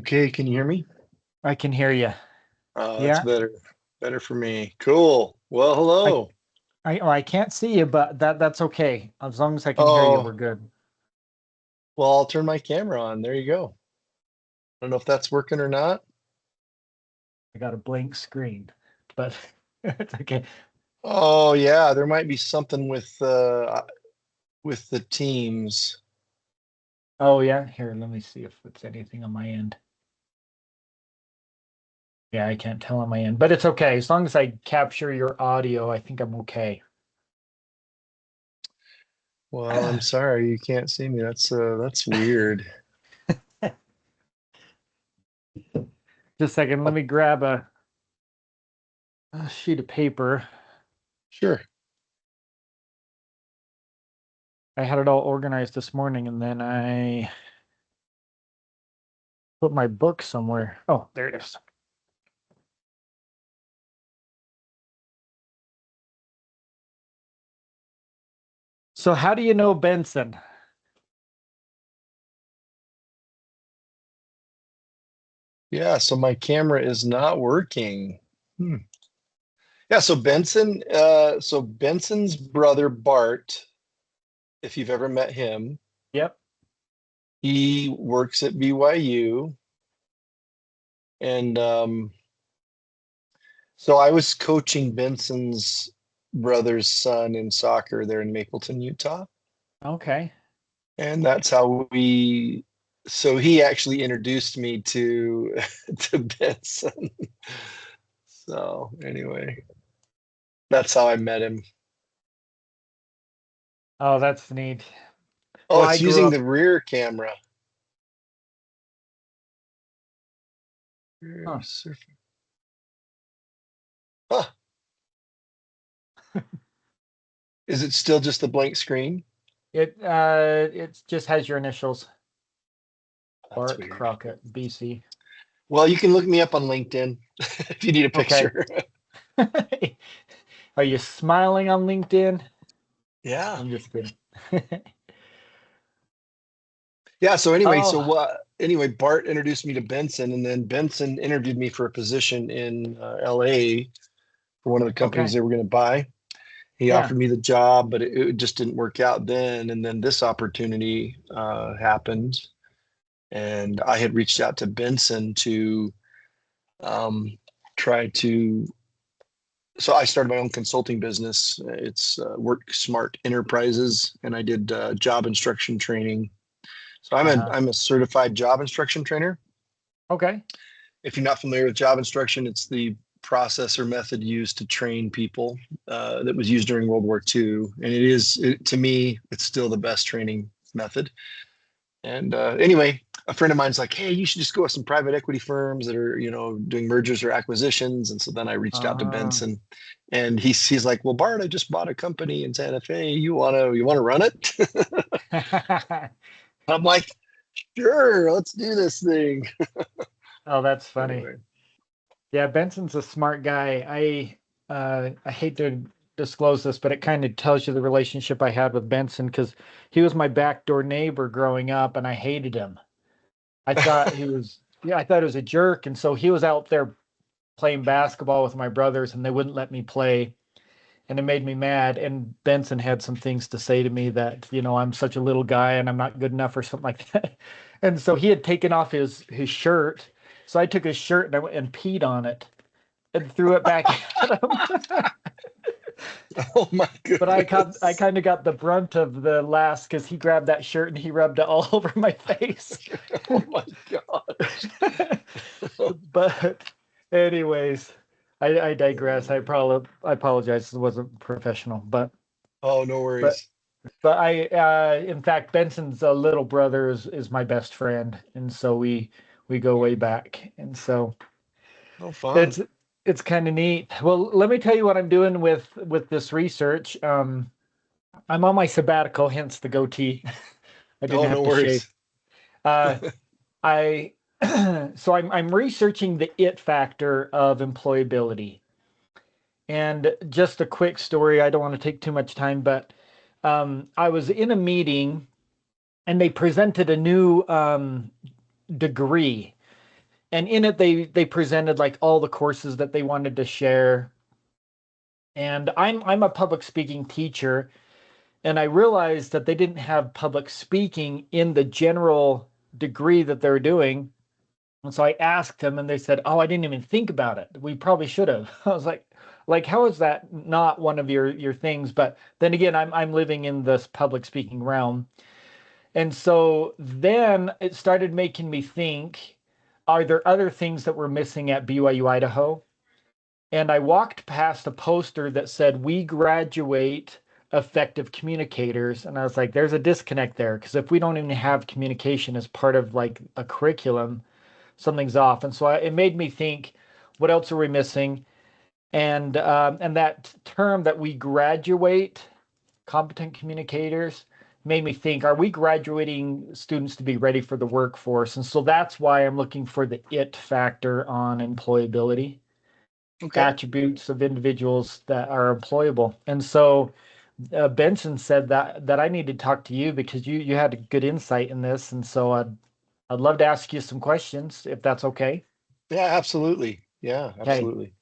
Okay, can you hear me? I can hear you. Oh, that's Yeah, better. Better for me. Cool. Well, I hello. I can't see you, but that's okay. As long as I can hear you, we're Oh, good. well, I'll turn my camera on. There you go. I don't know if that's working or not. I got a blank screen, but it's okay. Oh, yeah, there might be something with the teams. Oh yeah, here, let me see if it's anything on my end. Yeah, I can't tell on my end, but it's okay. As long as I capture your audio, I think I'm okay. Well, I'm sorry you can't see me. That's weird. Just a second, let Oh, me grab a sheet of paper. sure. I had it all organized this morning, and then I put my book somewhere. Oh, there it is. So how do you know Benson? Yeah, so my camera is not working. Hmm. Yeah, so Benson's brother Bart, if you've ever met him, Yep. he works at BYU. And so I was coaching Benson's brother's son in soccer there in Mapleton, Utah. Okay. And that's how so he actually introduced me to to Benson. So anyway, that's how I met him. Oh, that's neat. Oh, Well, I it's grew using up. the rear camera. Rear Huh. surface. Huh. Is it still just a blank screen? It just has your initials, That's Bart weird. Crockett, BC. Well, you can look me up on LinkedIn if you need a Okay. picture. Are you smiling on LinkedIn? Yeah. I'm just kidding. Yeah. So anyway, Oh, anyway, Bart introduced me to Benson, and then Benson interviewed me for a position in LA for one of the companies okay. they were going to buy. He Yeah. offered me the job, but it just didn't work out then. And then this opportunity happened, and I had reached out to Benson to um, try to. So I started my own consulting business. It's Work Smart Enterprises, and I did job instruction training. So Uh-huh. I'm a certified job instruction trainer. Okay. If you're not familiar with job instruction, it's the process or method used to train people that was used during World War II. And to me, it's still the best training method. And anyway, a friend of mine's like, hey, you should just go with some private equity firms that are, doing mergers or acquisitions. And so then I reached out to Uh, Benson, and he's like, well, Bart, I just bought a company in Santa Fe. You wanna run it? I'm like, sure, let's do this thing. oh, that's funny. Anyway. Yeah, Benson's a smart guy. I hate to disclose this, but it kind of tells you the relationship I had with Benson because he was my backdoor neighbor growing up, and I hated him. I thought he was, yeah, I thought he was a jerk, and so he was out there playing basketball with my brothers, and they wouldn't let me play, and it made me mad. And Benson had some things to say to me that, I'm such a little guy and I'm not good enough or something like that. And so he had taken off his shirt, so I took his shirt and I went and peed on it and threw it back at him. Oh my But I goodness. kind of got the brunt of the last because he grabbed that shirt and he rubbed it all over my face. Oh my gosh. But anyways, I digress. I apologize. It wasn't professional, Oh, no but worries. but in fact, Benson's little brother is my best friend, and so we go way back, and so Oh, fun. it's it's kind of neat. Well, let me tell you what I'm doing with this research. I'm on my sabbatical, hence the goatee. I didn't Oh, no have to shave. worries. Uh, I so I'm researching the it factor of employability. And just a quick story. I don't want to take too much time, but I was in a meeting and they presented a new degree. and in it they presented like all the courses that they wanted to share. And I'm a public speaking teacher, and I realized that they didn't have public speaking in the general degree that they're doing. And so I asked them, and they said, "Oh, I didn't even think about it. We probably should have." I was like, how is that not one of your things? But then again, I'm living in this public speaking realm, and so then it started making me think: are there other things that we're missing at BYU Idaho? And I walked past a poster that said, "We graduate effective communicators." And I was like, there's a disconnect there. Because if we don't even have communication as part of like a curriculum, something's off. And so it made me think, what else are we missing? And that term that we graduate competent communicators made me think, are we graduating students to be ready for the workforce? And so that's why I'm looking for the it factor on employability, Okay. attributes of individuals that are employable. And so Benson said that I need to talk to you because you had a good insight in this, and so I'd love to ask you some questions if that's okay. Yeah, absolutely. Yeah, Okay. absolutely.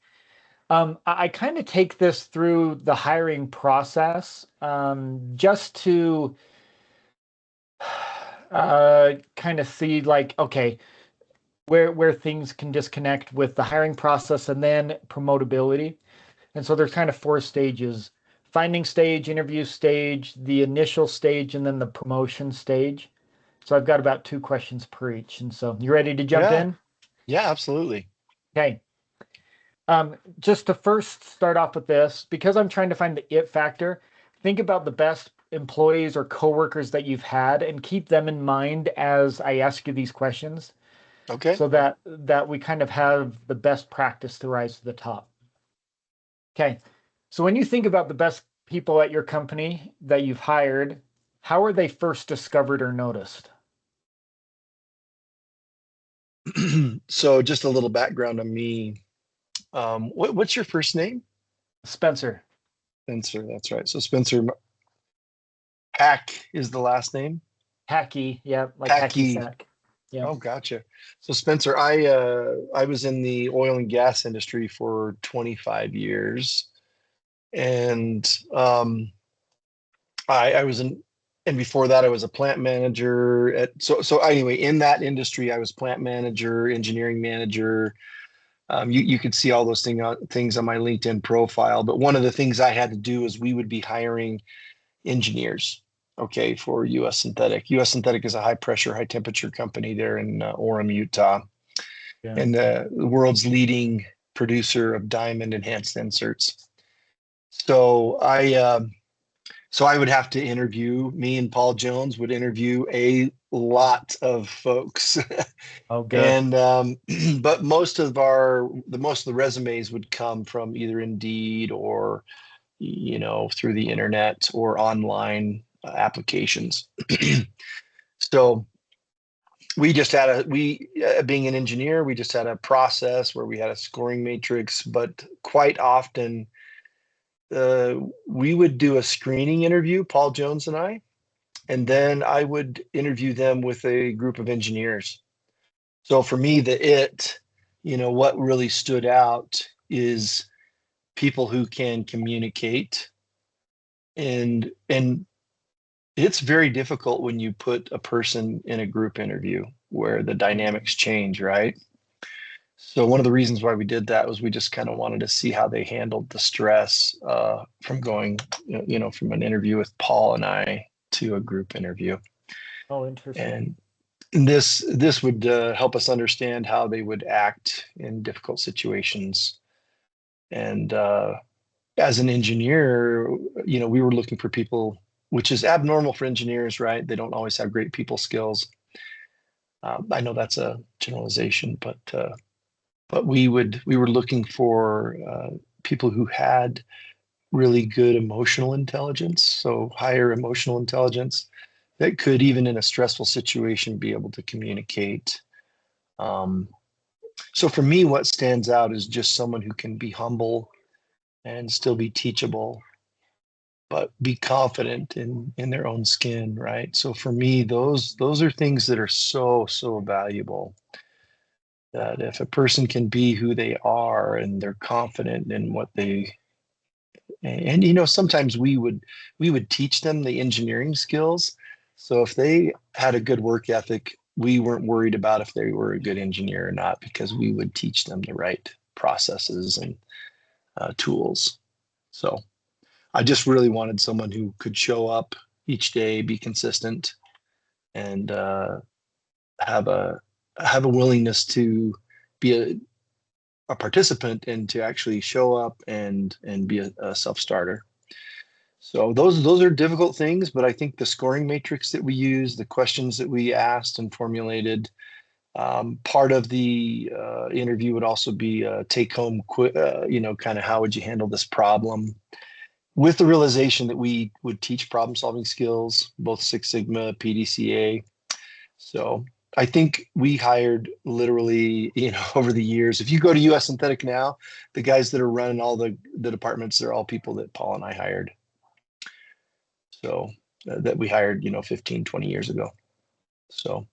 I kind of take this through the hiring process, just to kind of see like, okay, where things can disconnect with the hiring process and then promotability. And so there's kind of four stages: finding stage, interview stage, the initial stage, and then the promotion stage. So I've got about two questions per each. And so you ready to jump Yeah, in? yeah, absolutely. Okay. Just to first start off with this, because I'm trying to find the it factor, think about the best employees or coworkers that you've had and keep them in mind as I ask you these questions Okay. so that we kind of have the best practice to rise to the top. Okay. So when you think about the best people at your company that you've hired, how are they first discovered or noticed? So just a little background on me. What's your first name? Spencer. Spencer, that's right. So Spencer Pack is the last name. Hacky. Yeah, like hacky Packy. sack. Yeah. Oh, gotcha. So Spencer, I was in the oil and gas industry for 25 years, and I was in, and before that I was a plant manager at. So anyway, in that industry, I was plant manager, engineering manager. You could see all those things on my LinkedIn profile. But one of the things I had to do is we would be hiring engineers, okay, for US Synthetic. US Synthetic is a high pressure, high temperature company there in Orem, Utah, Yeah. and the world's leading producer of diamond enhanced inserts. So I would have to interview, me and Paul Jones would interview a lot of folks. Oh, good. And but most of the resumes would come from either Indeed or through the internet or online applications. So we just had being an engineer, we just had a process where we had a scoring matrix, but quite often we would do a screening interview, Paul Jones and I, and then I would interview them with a group of engineers. So for me, what really stood out is people who can communicate, and it's very difficult when you put a person in a group interview where the dynamics change, right? So one of the reasons why we did that was we just kind of wanted to see how they handled the stress from going, from an interview with Paul and I to a group interview. Oh, interesting. And this would help us understand how they would act in difficult situations. And as an engineer, we were looking for people, which is abnormal for engineers, right? They don't always have great people skills. I know that's a generalization, but we were looking for people who had really good emotional intelligence, so higher emotional intelligence that could, even in a stressful situation, be able to communicate. Um, so for me, what stands out is just someone who can be humble and still be teachable, but be confident in their own skin, right? So for me, those are things that are so valuable. that if a person can be who they are and they're confident in what they, and sometimes we would teach them the engineering skills. So if they had a good work ethic, we weren't worried about if they were a good engineer or not, because we would teach them the right processes and tools. So I just really wanted someone who could show up each day, be consistent, and have a have a willingness to be a participant and to actually show up and be a self-starter. So those are difficult things, but I think the scoring matrix that we use, the questions that we asked and formulated, part of the interview would also be a take-home, kind of how would you handle this problem, with the realization that we would teach problem-solving skills, both Six Sigma, PDCA. So I think we hired literally, over the years. If you go to US Synthetic now, the guys that are running all the departments, they're all people that Paul and I hired. So that we hired, 15, 20 years ago. So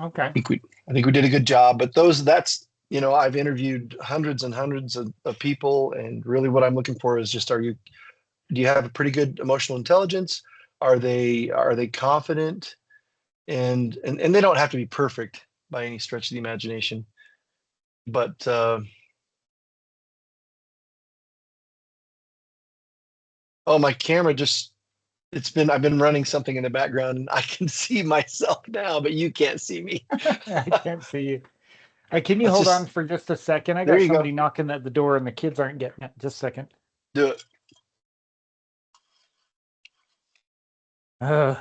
Okay. I think we did a good job. But I've interviewed hundreds and hundreds of people, and really what I'm looking for is just, do you have a pretty good emotional intelligence? Are they confident? And they don't have to be perfect by any stretch of the imagination. But oh, my camera just I've been running something in the background, and I can see myself now, but you can't see me. I can't see you. Can you Let's hold on just for just a second? I There got you go. somebody knocking at the door and the kids aren't getting it. Just a second. Do it. Uh,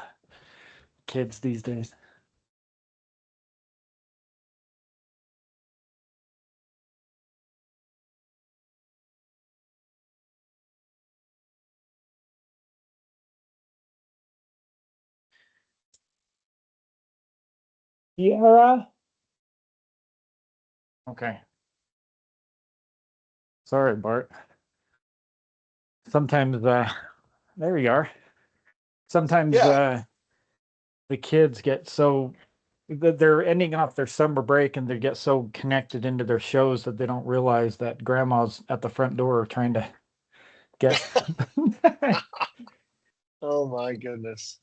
Kids these days. Kiara? Okay. Sorry, Bart. Sometimes, there you are. Sometimes Yeah. the kids get so they're ending off their summer break and they get so connected into their shows that they don't realize that grandma's at the front door trying to get. Oh my goodness.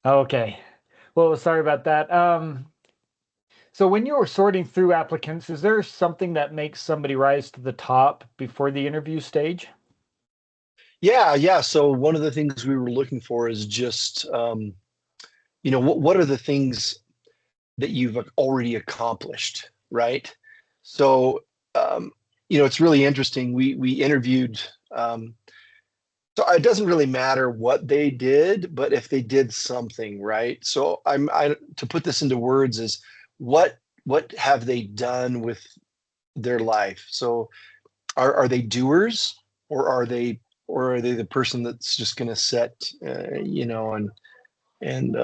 Okay. Well, sorry about that. So when you were sorting through applicants, is there something that makes somebody rise to the top before the interview stage? Yeah. So one of the things we were looking for is just, what are the things that you've already accomplished, right? So, it's really interesting. We interviewed. So it doesn't really matter what they did, but if they did something, right? So to put this into words is, what have they done with their life? So are they doers, or are they the person that's just going to sit, and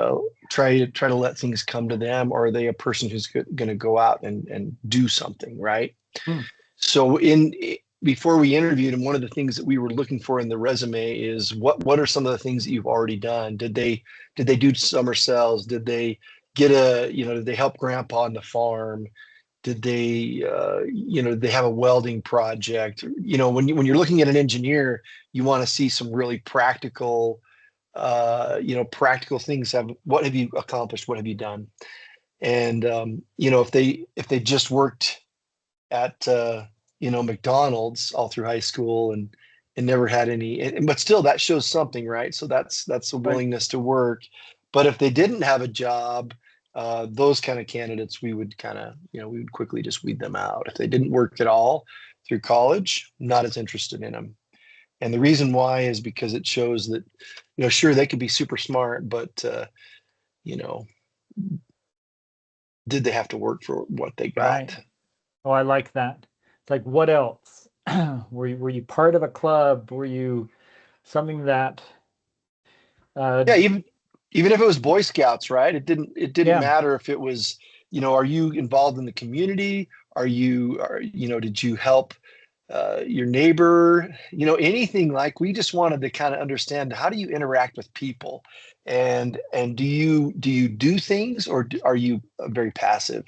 try to let things come to them, or are they a person who's going to go out and do something, right? Hmm. So before we interviewed him, one of the things that we were looking for in the resume is, what are some of the things that you've already done? Did they do summer cells? Did they did they help grandpa on the farm? Did they have a welding project? When you're looking at an engineer, you want to see some really practical things. What have you accomplished? What have you done? And if they just worked at McDonald's all through high school, and never had but still that shows something, right? So that's a Right. willingness to work. But if they didn't have a job, those kind of candidates, we would quickly just weed them out. If they didn't work at all through college, not as interested in them. And the reason why is because it shows that, sure, they could be super smart, but you know, did they have to work for what they Right. got? Oh, I like that. It's like, what else? Were you part of a club? Were you something that uh Yeah, even if it was Boy Scouts, right? It didn't yeah, matter if it was, are you involved in the community? Did you help your neighbor? Anything. Like, we just wanted to kind of understand, how do you interact with people, and do you do things, or are you very passive?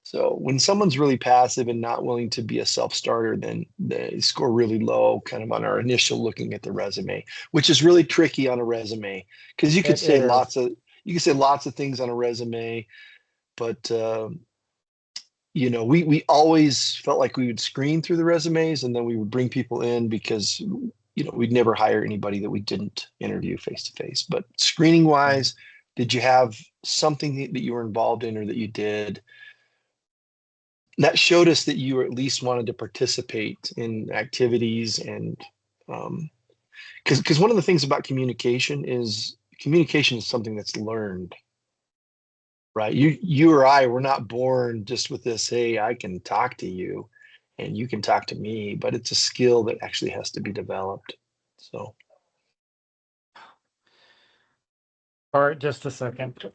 So when someone's really passive and not willing to be a self-starter, then they score really low kind of on our initial looking at the resume, which is really tricky on a resume because It is. you could say lots of things on a resume, but we always felt like we would screen through the resumes and then we would bring people in because we'd never hire anybody that we didn't interview face to face. But screening wise, did you have something that you were involved in or that you did that showed us that you at least wanted to participate in activities? And because one of the things about communication is something that's learned, right? You or I were not born just with this, hey, I can talk to you and you can talk to me, but it's a skill that actually has to be developed. So All right, just a second.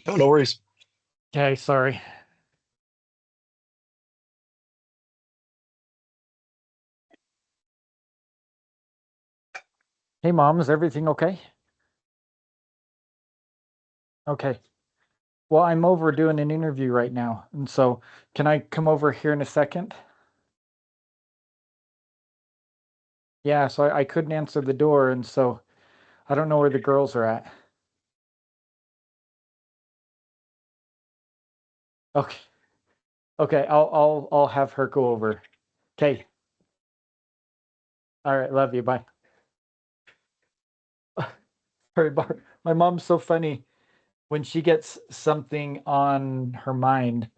no worries. Okay, sorry. Hey, Mom, is everything okay? Okay. Well, I'm over doing an interview right now, and so can I come over here in a second? Yeah, so I couldn't answer the door, and so I don't know where the girls are at. Okay. Okay, I'll have her go over. Okay. All right, love you. Bye. Sorry, Bart. My mom's so funny when she gets something on her mind.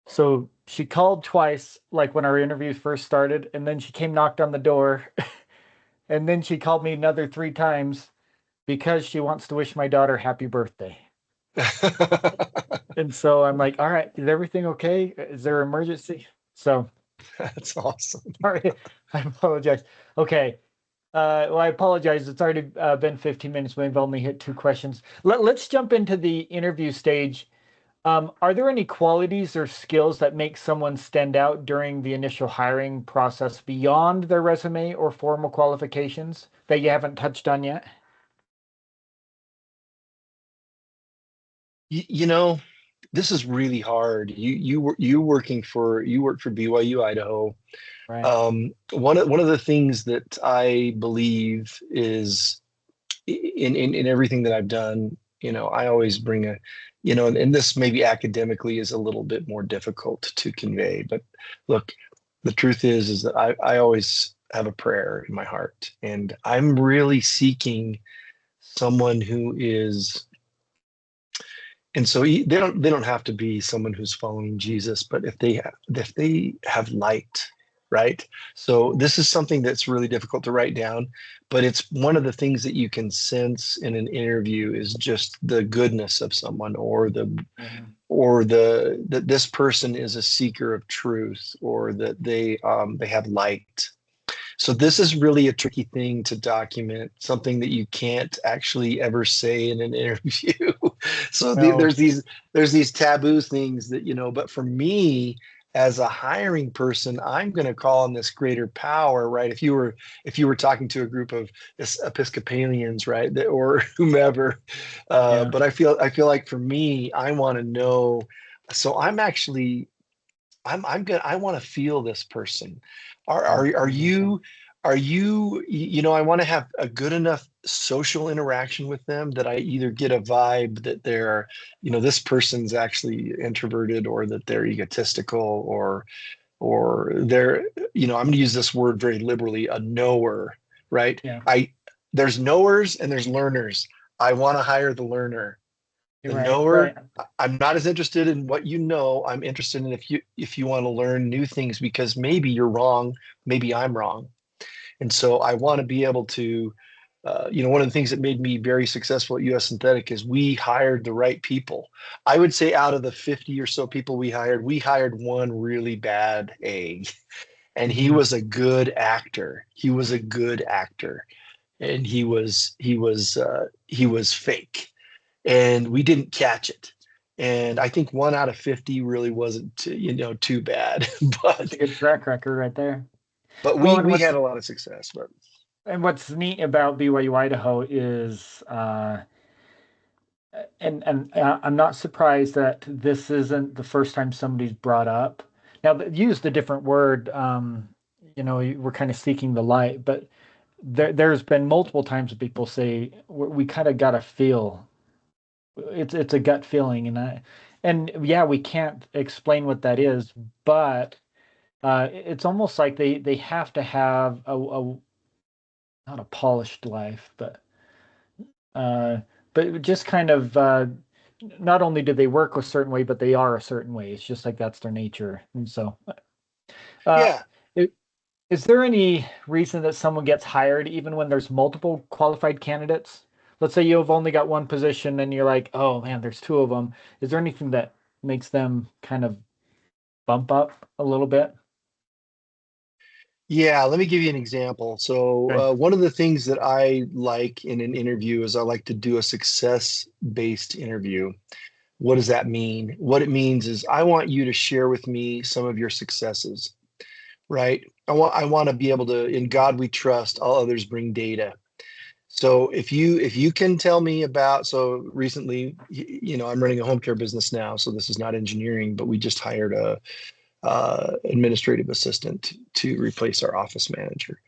So she called twice, like when our interview first started, and then she came knocked on the door, and then she called me another 3 times because she wants to wish my daughter happy birthday. And so I'm like, all right, is everything okay? Is there an emergency? So That's awesome. sorry, I apologize. Okay. Well, I apologize. It's already been 15 minutes. We've only hit 2 questions. Let's jump into the interview stage. Are there any qualities or skills that make someone stand out during the initial hiring process beyond their resume or formal qualifications that you haven't touched on yet? You know, this is really hard. You work for BYU Idaho. Right. One of the things that I believe is in everything that I've done, I always bring and this maybe academically is a little bit more difficult to convey, but look, the truth is that I always have a prayer in my heart, and I'm really seeking someone who is, and so they don't have to be someone who's following Jesus, but if they have light, right? So this is something that's really difficult to write down, but it's one of the things that you can sense in an interview is just the goodness of someone, or Mhm. that this person is a seeker of truth, or that they have light. So this is really a tricky thing to document, something that you can't actually ever say in an interview. So No. there's these taboo things that, but for me as a hiring person, I'm going to call on this greater power, right? If you were talking to a group of Episcopalians, right, or whomever, Yeah. but I feel like for me, I want to know. So I'm good. I want to feel this person. Are Yeah. are are I'm the same. you are you I want to have a good enough social interaction with them that I either get a vibe that they're, this person's actually introverted, or that they're egotistical, or they're, I'm going to use this word very liberally, a knower, right? Yeah. There's knowers and there's learners. I want to hire the learner. You're The right. Right. knower, I'm not as interested in what you know. I'm interested in if you want to learn new things, because maybe you're wrong, maybe I'm wrong. And so I want to be able to, one of the things that made me very successful at US Synthetic is we hired the right people. I would say out of the 50 or so people we hired one really bad egg, and he Mhm. was a good actor. He was a good actor, and he was fake, and we didn't catch it. And I think 1 out of 50 really wasn't too bad, That's but a good track record right there. but Well, we and we what's had a lot of success. But and what's neat about BYU Idaho is and I'm not surprised that this isn't the first time somebody's brought up. Now, used a different word. We're kind of seeking the light, but there's been multiple times that people say we kind of got to feel. It's a gut feeling, and yeah, we can't explain what that is, but it's almost like they have to have a not a polished life, uh, but just kind of not only do they work a certain way, but they are a certain way. It's just like that's their nature. And so, uh, Yeah. i- is there any reason that someone gets hired even when there's multiple qualified candidates? Let's say you've only got one position and you're like, oh man, there's two of them. Is there anything that makes them kind of bump up a little bit? Yeah, let me give you an example. So, Okay. one of the things that I like in an interview is I like to do a success-based interview. What does that mean? What it means is I want you to share with me some of your successes, right? I want to be able to, in God we trust, all others bring data. So if you can tell me about, so recently, I'm running a home care business now, so this is not engineering, but we just hired a administrative assistant to replace our office manager.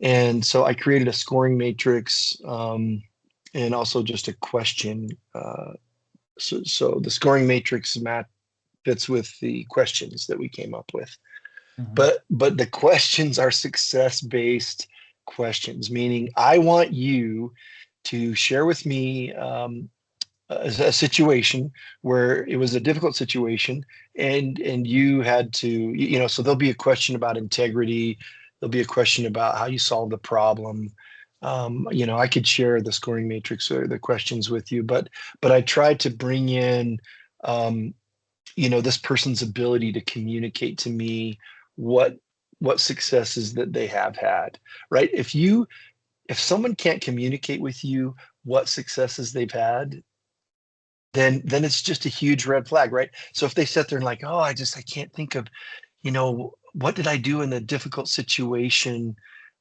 And so I created a scoring matrix, and also just a question. So the scoring matrix map fits with the questions that we came up with. Mhm. But the questions are success based questions, meaning I want you to share with me a situation where it was a difficult situation, and you had to, so there'll be a question about integrity, there'll be a question about how you solve the problem. I could share the scoring matrix or the questions with you, but I tried to bring in um, this person's ability to communicate to me what what successes that they have had, right? If someone can't communicate with you what successes they've had, then it's just a huge red flag, right? So if they sit there and like, oh, I can't think of, what did I do in a difficult situation,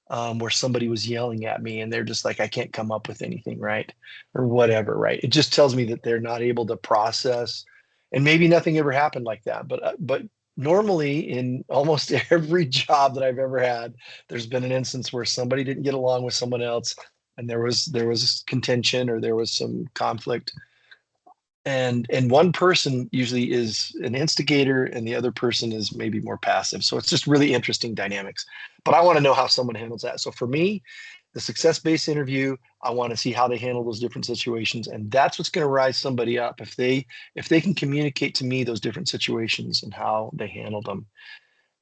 where somebody was yelling at me, and they're just like, I can't come up with anything, right? Or whatever, right? It just tells me that they're not able to process, and maybe nothing ever happened like that. But normally in almost every job that I've ever had, there's been an instance where somebody didn't get along with someone else, and there was contention or there was some conflict, and one person usually is an instigator and the other person is maybe more passive, so it's just really interesting dynamics. But I want to know how someone handles that. So for me, the success-based interview, I want to see how they handle those different situations, and that's what's going to rise somebody up. If they can communicate to me those different situations and how they handle them,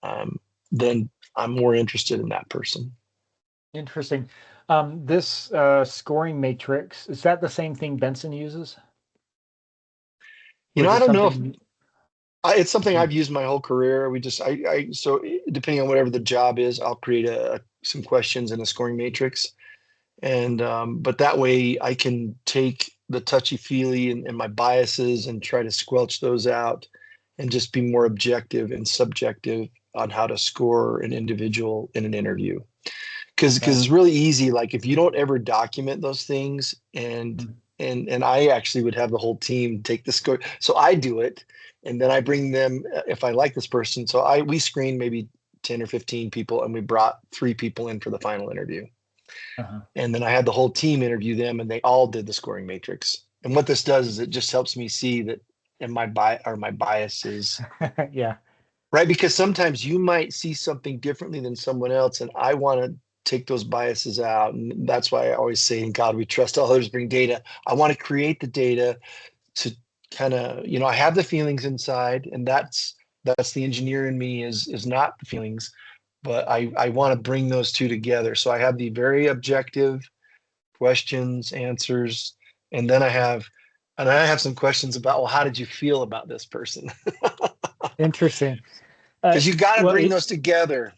um, then I'm more interested in that person. Interesting. This scoring matrix, is that the same thing Benson uses? Or is I it don't know if something? it's something I've used my whole career. So depending on whatever the job is, I'll create some questions in a scoring matrix. And but that way I can take the touchy feely and my biases and try to squelch those out and just be more objective and subjective on how to score an individual in an interview. Because Okay. it's really easy. Like if you don't ever document those things, and Mm. and I actually would have the whole team take the score. So I do it, and then I bring them if I like this person. So we screen maybe 10 or 15 people, and we brought 3 people in for the final interview. Uh-huh. And then I had the whole team interview them, and they all did the scoring matrix. And what this does is it just helps me see that in my biases, Yeah. right? Because sometimes you might see something differently than someone else, and I want to take those biases out. And that's why I always say, in God we trust, all others bring data. I want to create the data to kind of, I have the feelings inside, and that's the engineer in me, is not the feelings, but I want to bring those two together. So I have the very objective questions, answers, and then I have some questions about, well, how did you feel about this person? Interesting. Because you got to Well, bring those together.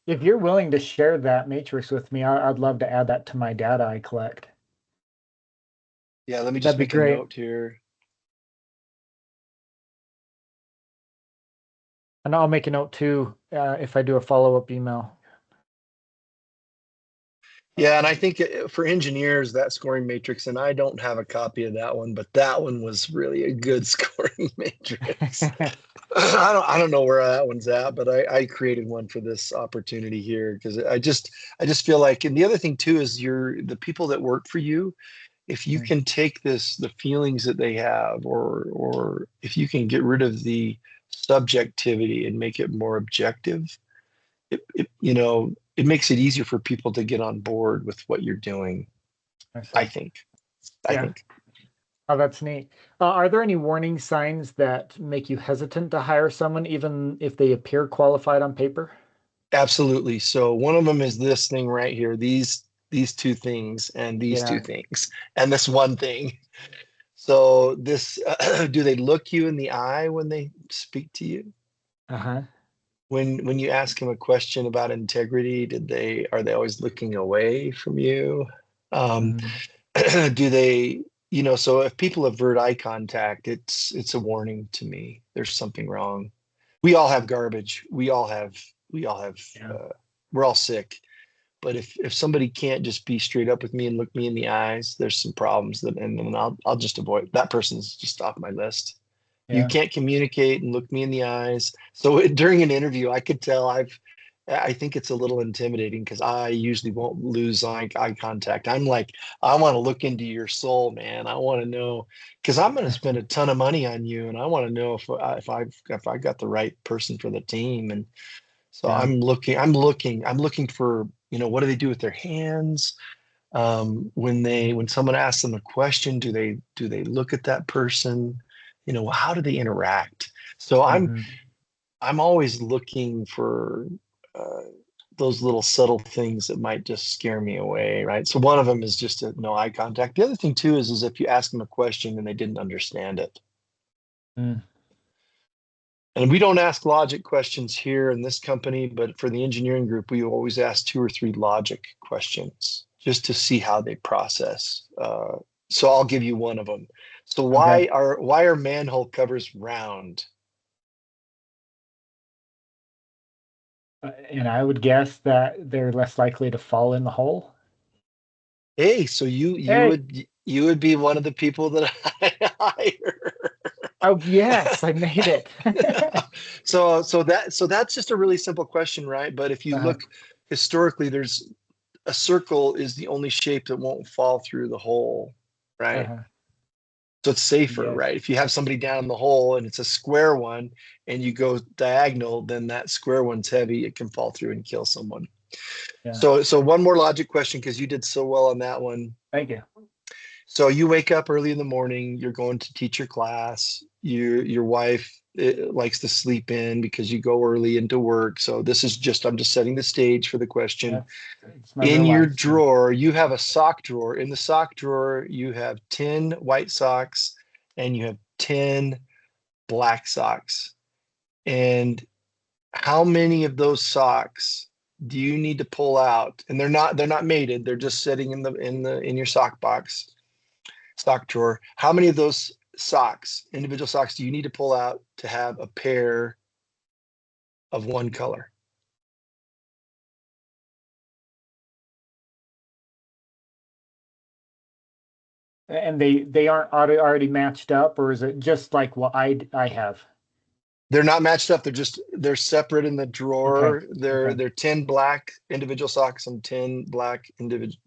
if you're willing to share that matrix with me, I'd love to add that to my data I collect. Yeah, let me That'd just be make a great. note here. And I'll make a note too, if I do a follow-up email. Yeah, and I think for engineers, that scoring matrix, and I don't have a copy of that one, but that one was really a good scoring matrix. I don't know where that one's at, but I created one for this opportunity here because I just feel like, and the other thing too is the people that work for you, if you can take the feelings that they have, or if you can get rid of the subjectivity and make it more objective, it makes it easier for people to get on board with what you're doing. I I see. think. I Yeah. think. Oh, that's neat. Are there any warning signs that make you hesitant to hire someone, even if they appear qualified on paper? Absolutely. So one of them is this thing right here, these two things and these two Yeah. things and this one thing. So this do they look you in the eye when they speak to you? Uh-huh. When you ask them a question about integrity, are they always looking away from you? Um, Mhm. do they, so if people avert eye contact, it's a warning to me. There's something wrong. We all have garbage. We all have Yeah. we're all sick. But if somebody can't just be straight up with me and look me in the eyes, there's some problems and then I'll just avoid that person's just off my list. You Yeah. can't communicate and look me in the eyes. So during an interview, I could tell I think it's a little intimidating because I usually won't lose eye contact. I'm like, I want to look into your soul, man. I want to know because I'm going to spend a ton of money on you, and I want to know if I got the right person for the team. And so Yeah. I'm looking for, what do they do with their hands? When someone asks them a question, do they look at that person? How do they interact? So Hmm. I'm always looking for uh, those little subtle things that might just scare me away, right? So one of them is just no eye contact. The other thing too is if you ask them a question and they didn't understand it. Mm. And we don't ask logic questions here in this company, but for the engineering group, we always ask 2 or 3 logic questions just to see how they process. So I'll give you one of them. So Okay. why are manhole covers round? And I would guess that they're less likely to fall in the hole. Hey, so you would be one of the people that I hire. Oh, yes, I made it. So that's just a really simple question, right? But if you Uh-huh. look historically, there's a circle is the only shape that won't fall through the hole, right? Uh-huh. So it's safer, Yes. right? If you have somebody down in the hole and it's a square one and you go diagonal, then that square one's heavy. It can fall through and kill someone. Yeah. So one more logic question because you did so well on that one. Thank you. So you wake up early in the morning, you're going to teach your class. Your wife likes to sleep in because you go early into work. So I'm just setting the stage for the question. It's my In real your life. So. drawer, you have a sock drawer. In the sock drawer, you have 10 white socks and you have 10 black socks. And how many of those socks do you need to pull out? And they're not mated, they're just sitting in your sock box, sock drawer. How many of those socks, individual socks, do you need to pull out to have a pair of one color? And they aren't already matched up, or is it just like what I have? They're not matched up. They're separate in the Okay. drawer. They're Okay. they're 10 black individual socks and 10 black individual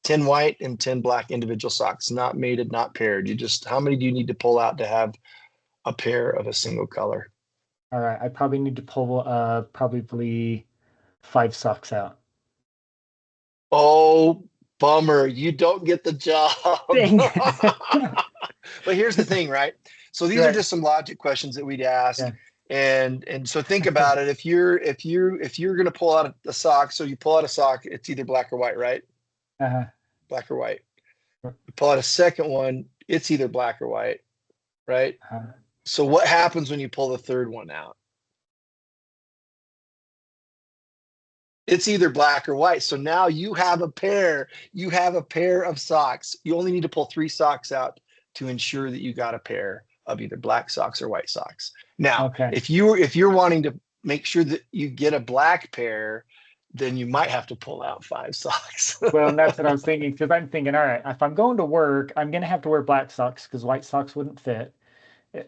10 white and 10 black individual socks, not mated, not paired. How many do you need to pull out to have a pair of a single color? All right. I probably need to pull probably 5 socks out. Oh, bummer. You don't get the job. Dang. But here's the thing, right? So these are Right. just some logic questions that we'd ask. Yeah. And so think about it. If you're going to pull out a sock, so you pull out a sock, it's either black or white, right? Uh-huh. Black or white. You pull out a second one, it's either black or white, right? Uh-huh. So what happens when you pull the third one out? It's either black or white. So now you have a pair of socks. You only need to pull 3 socks out to ensure that you got a pair of either black socks or white socks. Now, Okay. if you're wanting to make sure that you get a black pair, then you might have to pull out 5 socks. Well, and that's what I was thinking, because I'm thinking, all right, if I'm going to work, I'm going to have to wear black socks because white socks wouldn't fit.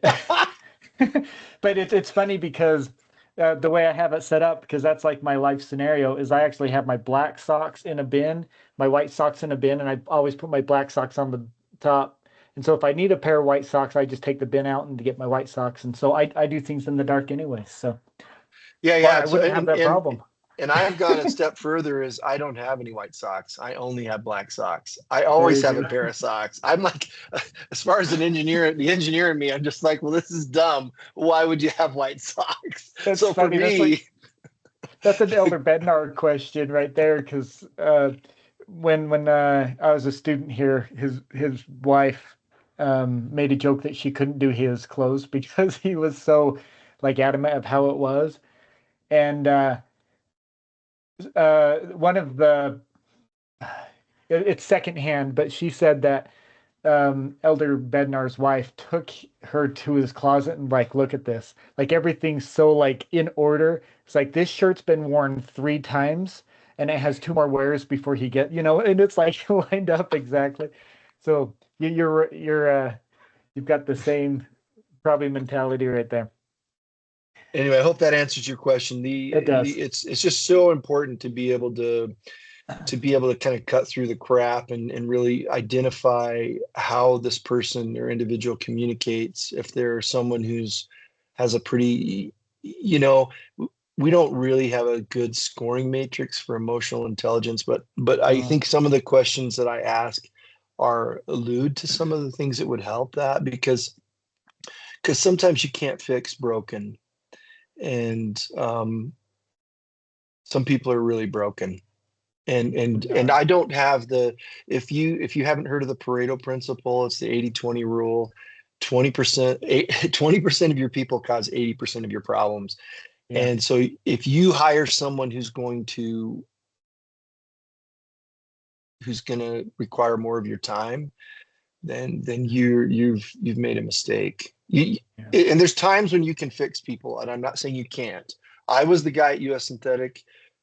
But it's funny because the way I have it set up, because that's like my life scenario, is I actually have my black socks in a bin, my white socks in a bin, and I always put my black socks on the top. And so if I need a pair of white socks, I just take the bin out and to get my white socks. And so I do things in the dark anyway. So Yeah, well, yeah. I So wouldn't have that problem. and I've gone a step further is I don't have any white socks. I only have black socks. I There always you have a go. pair of socks. I'm like, as far as an engineer, the engineer in me, I'm just like, well, this is dumb. Why would you have white socks? That's So for funny. me, That's an Elder Bednar question right there, because when I was a student here, his wife made a joke that she couldn't do his clothes because he was so like adamant of how it was, and one of the it's secondhand, but she said that Elder Bednar's wife took her to his closet and like, look at this. Like everything's so like in order. It's like this shirt's been worn 3 times and it has 2 more wears before he get, and it's like lined up exactly. So you've got the same probably mentality right there. anyway, I hope that answers your question. It does. It's just so important to be able to kind of cut through the crap and really identify how this person or individual communicates. If they're someone who's has a pretty, you know, we don't really have a good scoring matrix for emotional intelligence, but I Uh, think some of the questions that I ask are allude to some of the things that would help that because sometimes you can't fix broken and some people are really broken and I don't have the if you haven't heard of the Pareto principle, it's the 80-20 rule. 20% 20% of your people cause 80% of your problems. yeah. And so if you hire someone who's going to require more of your time, then you've made a mistake. Yeah. And there's times when you can fix people, and I'm not saying you can't. I was the guy at US Synthetic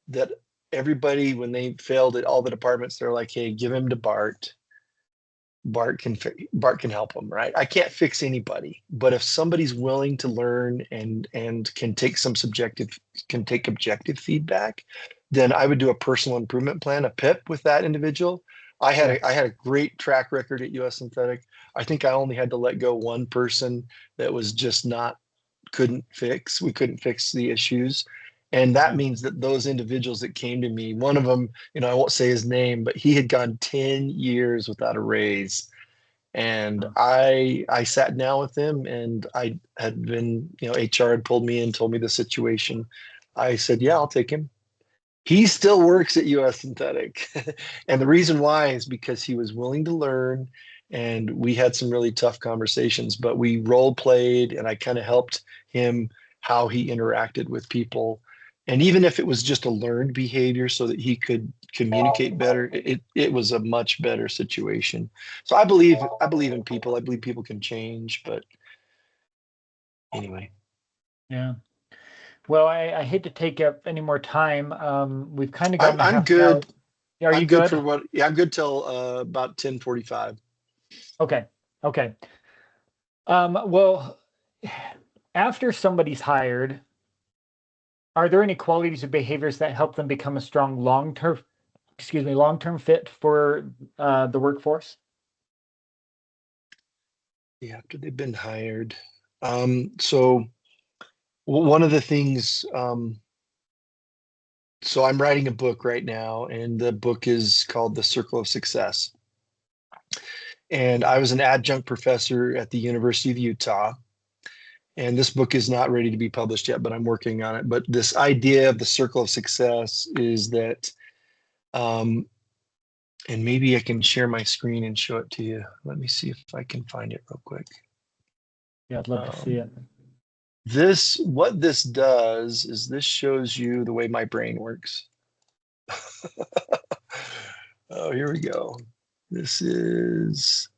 that everybody, when they failed at all the departments, they're like, "Hey, give him to Bart. Bart can help them." Right? I can't fix anybody, but if somebody's willing to learn and can take objective feedback, then I would do a personal improvement plan, a PIP with that individual. Yeah. I had a great track record at US Synthetic. I think I only had to let go one person that was just not we couldn't fix the issues. And that Yeah. means that those individuals that came to me, one of them, I won't say his name, but he had gone 10 years without a raise. And Uh, I sat down with him and I had been, HR had pulled me in, told me the situation. I said, yeah, I'll take him. He still works at US Synthetic. And the reason why is because he was willing to learn and we had some really tough conversations, but we role played and I kind of helped him how he interacted with people. And even if it was just a learned behavior so that he could communicate better, it was a much better situation. So I believe in people. I believe people can change, but anyway. yeah. Well, I hate to take up any more time. We've kind of gotten a I'm half an hour. good. Are you I'm good for good? what yeah, I'm good till about 10:45. Okay. Okay. Well, after somebody's hired, are there any qualities or behaviors that help them become a strong long-term fit for the workforce? Yeah, after they've been hired. So one of the things, so I'm writing a book right now, and the book is called The Circle of Success. And I was an adjunct professor at the University of Utah. And this book is not ready to be published yet, but I'm working on it. But this idea of the circle of success is that, and maybe I can share my screen and show it to you. Let me see if I can find it real quick. Yeah, I'd love to see it. What this does is this shows you the way my brain works. Oh, here we go. This is,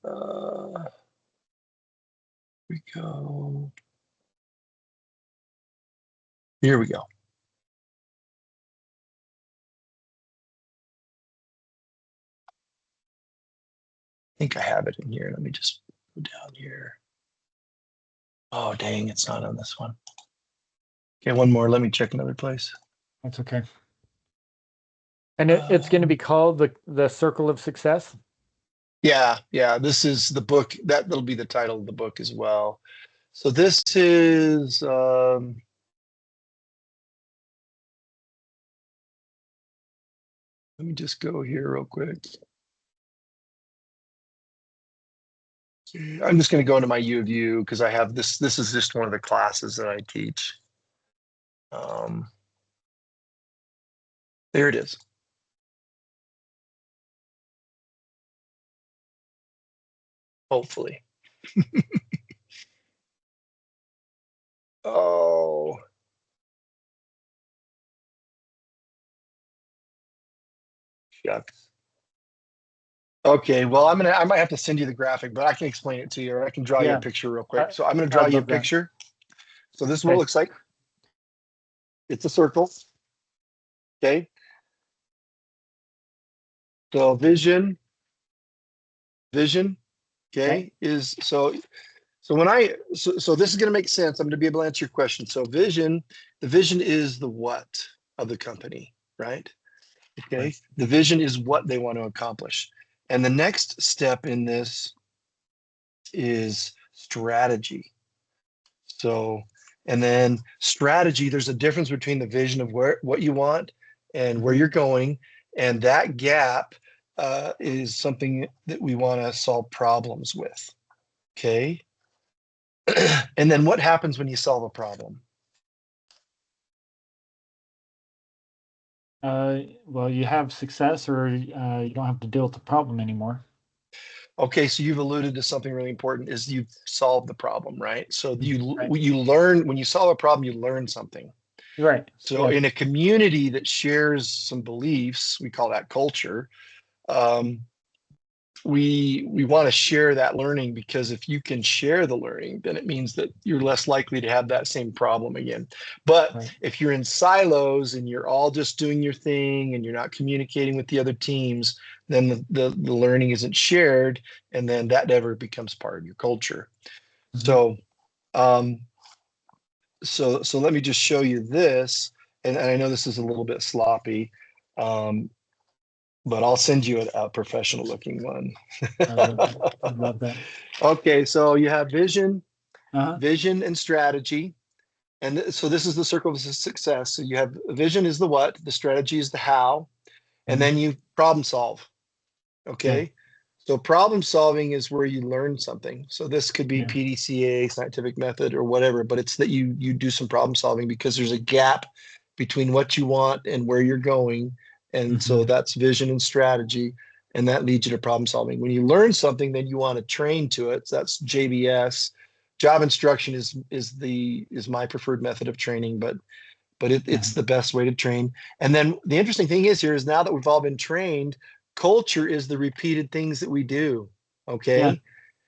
we go. Here we go. think I have it in here. Let me just go down here. Oh, dang, it's not on this one. Okay, one more. Let me check another place. That's okay. And it's going to be called the Circle of Success. Yeah, yeah. This is the book. That'll be the title of the book as well. So this is let me just go here real quick. I'm just going to go into my U of U because I have this. This is just one of the classes that I teach. There it is. Hopefully. Oh, shucks. Okay, well, I might have to send you the graphic, but I can explain it to you, or I can draw you a Yeah, picture real I, quick. So I'm going to draw I'd you a love that. picture. So this is what it Okay. looks like. It's a circle. Okay. So vision. Okay. Okay, is so so this is going to make sense. I'm going to be able to answer your question. So the vision is the what of the company, right? Okay. Right. The vision is what they want to accomplish. And the next step in this is strategy. So, and then strategy, there's a difference between the vision of what you want and where Mhm. you're going. And that gap is something that we want to solve problems with. Okay. And then what happens when you solve a problem? Well, you have success, or you don't have to deal with the problem anymore. Okay, so you've alluded to something really important is you've solved the problem, right? So Right. you learn when you solve a problem, you learn something. Right. So Yeah. in a community that shares some beliefs, we call that culture. Um, we want to share that learning because if you can share the learning, then it means that you're less likely to have that same problem again. But Right. if you're in silos and you're all just doing your thing and you're not communicating with the other teams, then the learning isn't shared, and then that never becomes part of your culture. Mhm. So um, so let me just show you this, and I know this is a little bit sloppy, um, but I'll send you a professional looking one. I love that. I love that. Okay, so you have vision, Uh-huh. vision and strategy. And so this is the circle of success. So you have vision is the what, the strategy is the how, and Mhm. then you problem solve. Yeah. Okay. So problem solving is where you learn something. So this could be Yeah. PDCA, scientific method, or whatever, but it's that you do some problem solving because there's a gap between what you want and where you're going. And so Mhm. that's vision and strategy, and that leads you to problem solving. When you learn something, then you want to train to it. So that's JBS. Job instruction is my preferred method of training, but Yeah. it's the best way to train. And then the interesting thing is here is now that we've all been trained, culture is the repeated things that we do. Yeah. Okay.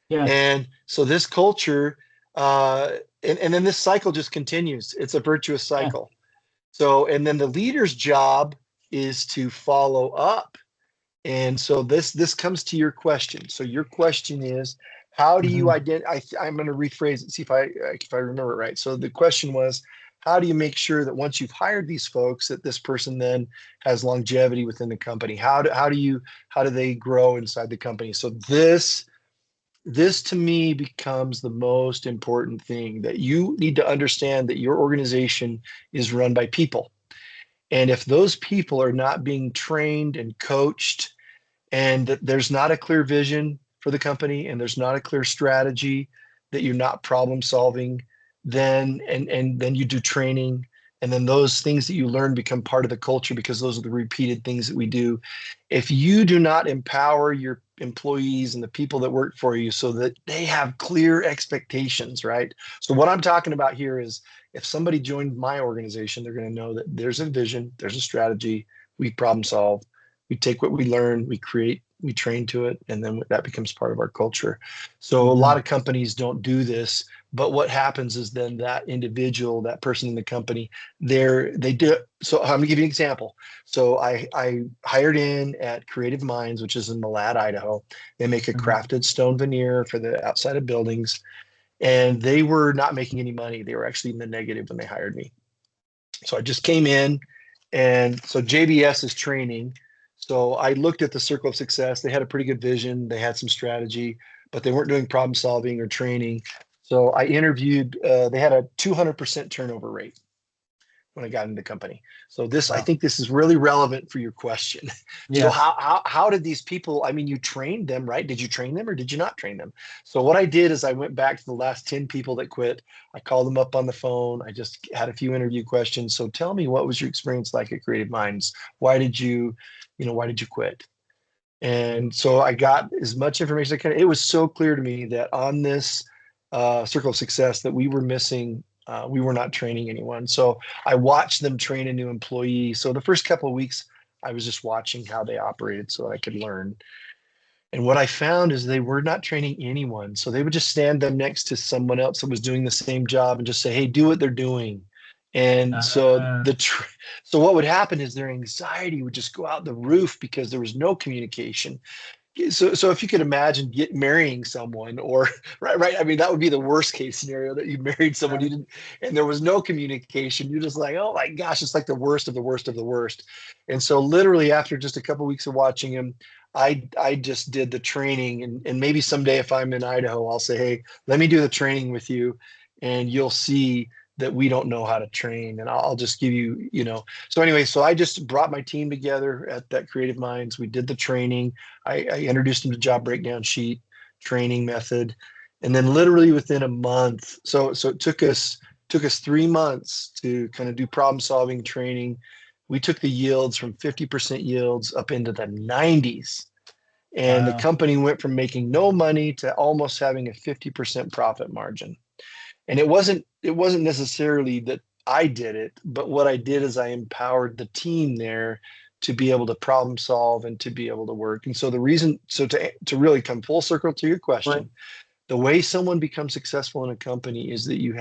Yeah. And so this culture, and then this cycle just continues. It's a virtuous Yeah. cycle. So, and then the leader's job is to follow up. And so this comes to your question. So your question is, how do you Mhm. identify? I'm going to rephrase it, see if I remember it right. So the question was, how do you make sure that once you've hired these folks, that this person then has longevity within the company? How do they grow inside the company? So this to me becomes the most important thing that you need to understand that your organization is run by people. And if those people are not being trained and coached and that there's not a clear vision for the company and there's not a clear strategy, that you're not problem solving, then and then you do training, and then those things that you learn become part of the culture because those are the repeated things that we do. If you do not empower your employees and the people that work for you so that they have clear expectations, right? So what I'm talking about here is if somebody joined my organization, they're going to know that there's a vision, there's a strategy, we problem solve, we take what we learn, we create, we train to it, and then that becomes part of our culture. So a lot Mhm. of companies don't do this, But what happens is then that individual, that person in the company, they do. So I'm gonna give you an example. So I hired in at Creative Minds, which is in Malad, Idaho. They make a Mhm. crafted stone veneer for the outside of buildings, and they were not making any money. They were actually in the negative when they hired me. So I just came in, and so JBS is training. So I looked at the circle of success. They had a pretty good vision. They had some strategy, but they weren't doing problem solving or training. So I interviewed. They had a 200% turnover rate when I got into the company. So I Wow. think this is really relevant for your question. So Yes. how did these people, I mean, you trained them, right? Did you train them or did you not train them? So what I did is I went back to the last 10 people that quit. I called them up on the phone. I just had a few interview questions. So tell me, what was your experience like at Creative Minds? Why did you quit? And so I got as much information as I could. It was so clear to me that on this circle of success that we were missing, we were not training anyone. So I watched them train a new employee. So the first couple of weeks, I was just watching how they operated so I could learn. And what I found is they were not training anyone. So they would just stand them next to someone else that was doing the same job and just say, "Hey, do what they're doing." And Uh, so what would happen is their anxiety would just go out the roof because there was no communication. So if you could imagine marrying someone, or right, I mean, that would be the worst case scenario, that you married someone you didn't, and there was no communication. You're just like, oh my gosh, it's like the worst of the worst of the worst. And so literally after just a couple of weeks of watching him, I just did the training, and maybe someday if I'm in Idaho, I'll say, hey, let me do the training with you, and you'll see that we don't know how to train, and I'll just give you, so anyway, so I just brought my team together at that Creative Minds. We did the training. I introduced them to job breakdown sheet, training method, and then literally within a month. So it took us 3 months to kind of do problem solving training. We took the yields from 50% yields up into the 90s. And the wow. company went from making no money to almost having a 50% profit margin. And it wasn't necessarily that I did it, but what I did is I empowered the team there to be able to problem solve and to be able to work. And so to really come full circle to your Right. question, the way someone becomes successful in a company is that you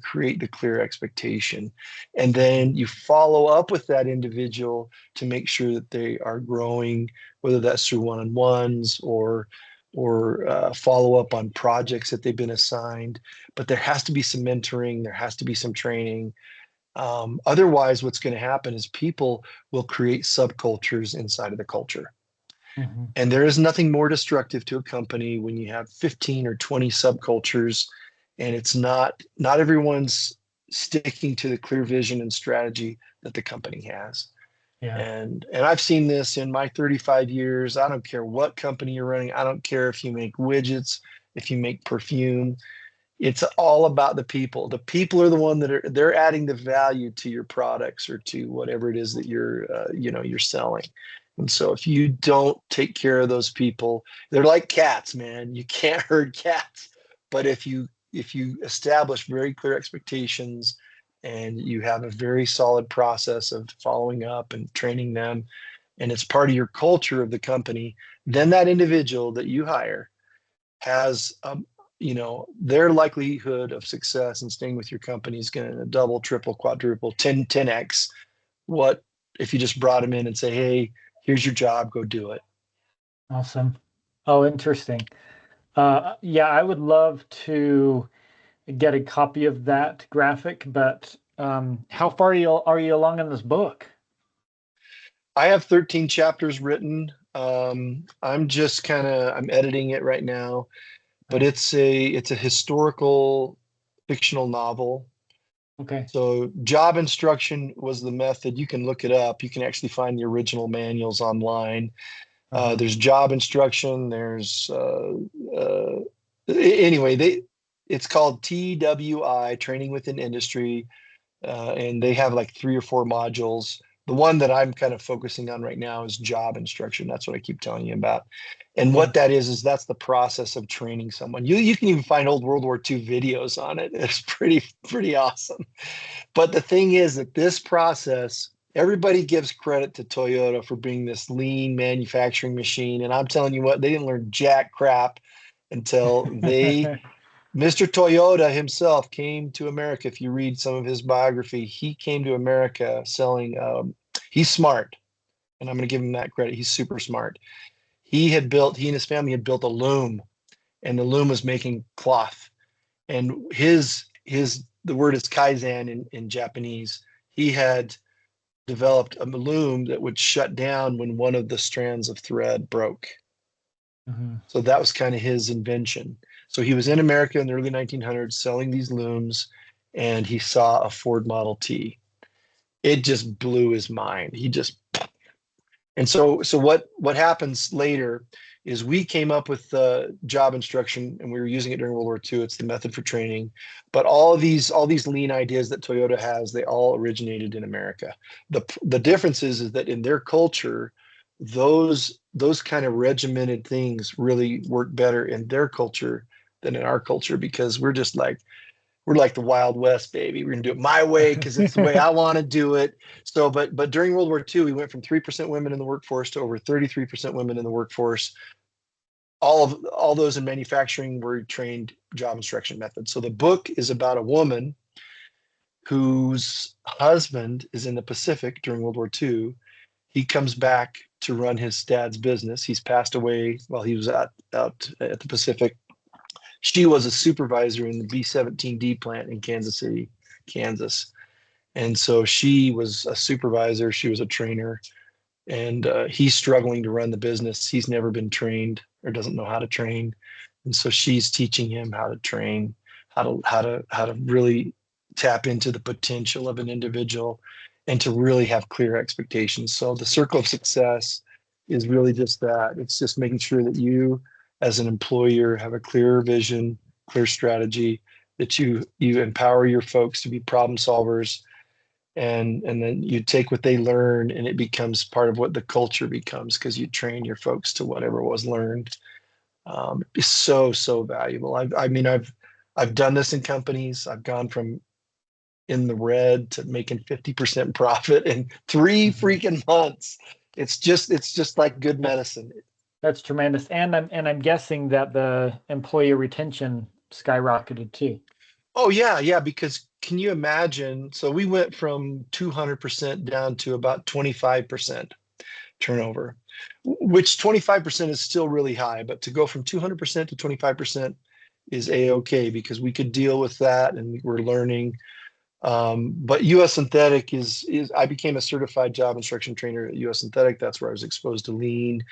create the clear expectation, and then you follow up with that individual to make sure that they are growing, whether that's through one-on-ones or follow up on projects that they've been assigned. But there has to be some mentoring, there has to be some training. Otherwise, what's going to happen is people will create subcultures inside of the culture. Mhm. And there is nothing more destructive to a company when you have 15 or 20 subcultures, and it's not everyone's sticking to the clear vision and strategy that the company has. Yeah. And I've seen this in my 35 years. I don't care what company you're running. I don't care if you make widgets, if you make perfume. It's all about the people. The people are the one they're adding the value to your products or to whatever it is that you're selling. And so if you don't take care of those people, they're like cats, man. You can't herd cats. But if you establish very clear expectations and you have a very solid process of following up and training them, and it's part of your culture of the company, then that individual that you hire has their likelihood of success and staying with your company is going to double, triple, quadruple, 10x what if you just brought them in and say, hey, here's your job, go do it. Awesome. Oh, interesting. Yeah, I would love to get a copy of that graphic, but how far are you along in this book? I have 13 chapters written. I'm editing it right now, but Nice. it's a historical fictional novel. Okay. So job instruction was the method. You can look it up. You can actually find the original manuals online. Uh-huh. There's job instruction. There's anyway, it's called TWI, Training Within Industry, and they have like 3 or 4 modules. The one that I'm kind of focusing on right now is job instruction. That's what I keep telling you about. And Yeah. what that is that's the process of training someone. You can even find old World War II videos on it. It's pretty awesome. But the thing is that this process, everybody gives credit to Toyota for being this lean manufacturing machine. And I'm telling you what, they didn't learn jack crap until they Mr. Toyota himself came to America. If you read some of his biography, he came to America selling. He's smart, and I'm going to give him that credit. He's super smart. He and his family had built a loom, and the loom was making cloth. And the word is kaizen in Japanese. He had developed a loom that would shut down when one of the strands of thread broke. Mm-hmm. So that was kind of his invention. So he was in America in the early 1900s selling these looms, and he saw a Ford Model T. It just blew his mind. And so what happens later is we came up with job instruction, and we were using it during World War II. It's the method for training. But all these lean ideas that Toyota has, they all originated in America. The difference is that in their culture, those kind of regimented things really work better in their culture than in our culture, because we're like the Wild West, baby. We're gonna do it my way because it's the way I want to do it. So, but during World War II, we went from 3% women in the workforce to over 33% women in the workforce. All those in manufacturing were trained job instruction methods. So the book is about a woman whose husband is in the Pacific during World War II. He comes back to run his dad's business. He's passed away while he was out at the Pacific. She was a supervisor in the B-17D plant in Kansas City, Kansas. And so she was a supervisor, she was a trainer, and he's struggling to run the business. He's never been trained or doesn't know how to train. And so she's teaching him how to train, how to really tap into the potential of an individual and to really have clear expectations. So the circle of success is really just that. It's just making sure that you as an employer have a clear vision, clear strategy, that you empower your folks to be problem solvers, and then you take what they learn and it becomes part of what the culture becomes, because you train your folks to whatever was learned. It's so valuable. I've done this in companies. I've gone from in the red to making 50% profit in 3 Mm-hmm. freaking months. It's just like good medicine. That's tremendous. And I'm guessing that the employee retention skyrocketed too. Oh yeah, because can you imagine? So we went from 200% down to about 25% turnover, which 25% is still really high, but to go from 200% to 25% is a-okay, because we could deal with that and we're learning. But US Synthetic is I became a certified job instruction trainer at US Synthetic. That's where I was exposed to lean.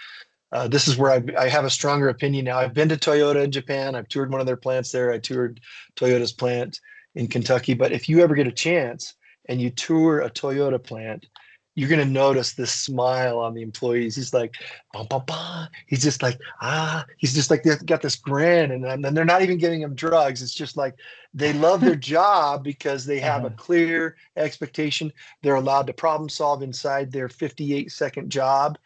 This is where I have a stronger opinion now. I've been to Toyota in Japan. I've toured one of their plants there. I toured Toyota's plant in Kentucky. But if you ever get a chance and you tour a Toyota plant, you're going to notice this smile on the employees. He's like, bah, bah, bah. He's just like, he's just like, they've got this grin. And they're not even giving him drugs. It's just like they love their job because they have a Uh-huh. clear expectation. They're allowed to problem solve inside their 58-second job,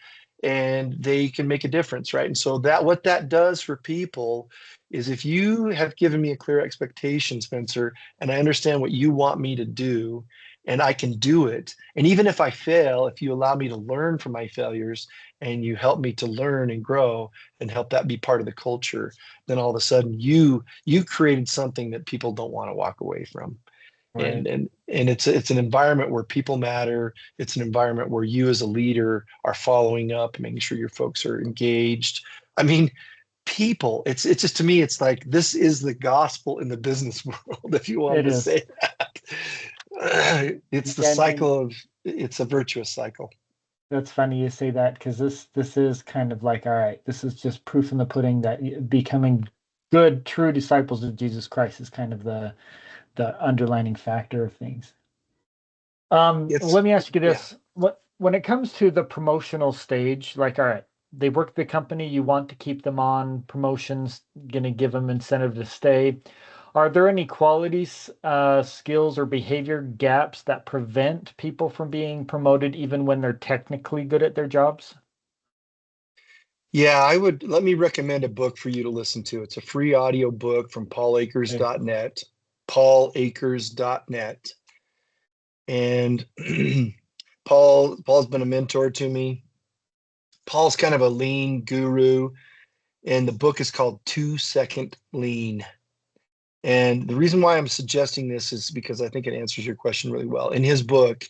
and they can make a difference, right? And so what that does for people is, if you have given me a clear expectation, Spencer, and I understand what you want me to do, and I can do it, and even if I fail, if you allow me to learn from my failures and you help me to learn and grow and help that be part of the culture, then all of a sudden you created something that people don't want to walk away from. and Right. and and it's an environment where people matter. It's an environment where you as a leader are following up and making sure your folks are engaged. I mean, people, it's just, to me, it's like this is the gospel in the business world, if you wanted It to is. say that. It's the And cycle of it's a virtuous cycle. that's funny you say that, because this is kind of like, all right, this is just proof in the pudding that becoming good, true disciples of Jesus Christ is kind of the underlining factor of things. It's Let me ask you Yeah. this. When it comes to the promotional stage, like, all right, they work the company, you want to keep them on promotions, gonna give them incentive to stay. Are there any qualities, skills, or behavior gaps that prevent people from being promoted even when they're technically good at their jobs? Yeah, let me recommend a book for you to listen to. It's a free audio book from Okay. paulakers.net, paulakers.net. And Paul's been a mentor to me. Paul's kind of a lean guru, and the book is called 2 Second Lean. And the reason why I'm suggesting this is because I think it answers your question really well. In his book,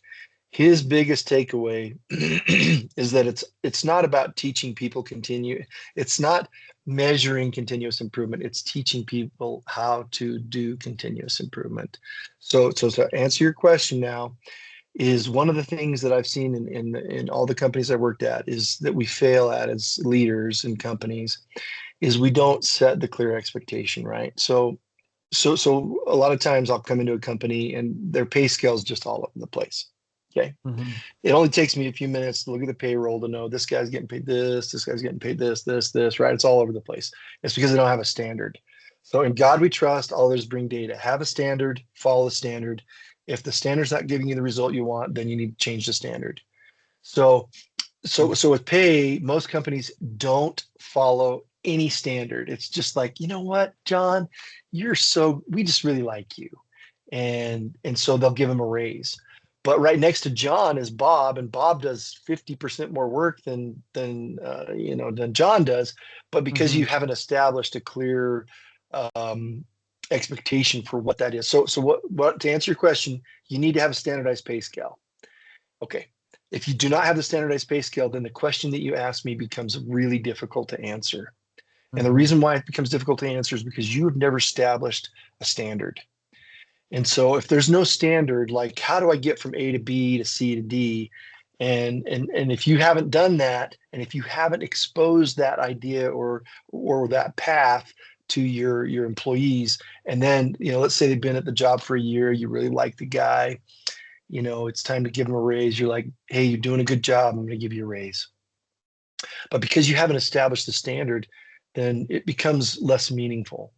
his biggest takeaway is that it's not about teaching people it's not measuring continuous improvement. It's teaching people how to do continuous improvement. So to answer your question now, is one of the things that I've seen in all the companies I worked at is that we fail at as leaders in companies is we don't set the clear expectation, right? So a lot of times I'll come into a company and their pay scale is just all over the place. Okay. Mhm. It only takes me a few minutes to look at the payroll to know this guy's getting paid this guy's getting paid this, right? It's all over the place. It's because they don't have a standard. So in God we trust, all others bring data. Have a standard, follow the standard. If the standard's not giving you the result you want, then you need to change the standard. So so with pay, most companies don't follow any standard. It's just like, you know what, John, we just really like you. And so they'll give him a raise. But right next to John is Bob, and Bob does 50% more work than John does. But because you Mhm. haven't established a clear um, expectation for what that is. So what to answer your question, you need to have a standardized pay scale. Okay. If you do not have the standardized pay scale, then the question that you ask me becomes really difficult to answer. And the Mhm. reason why it becomes difficult to answer is because you have never established a standard. And so if there's no standard, like how do I get from A to B to C to D? And if you haven't done that, and if you haven't exposed that idea or that path to your employees, and then let's say they've been at the job for a year, you really like the guy, it's time to give them a raise. You're like, hey, you're doing a good job. I'm going to give you a raise. But because you haven't established the standard, then it becomes less meaningful.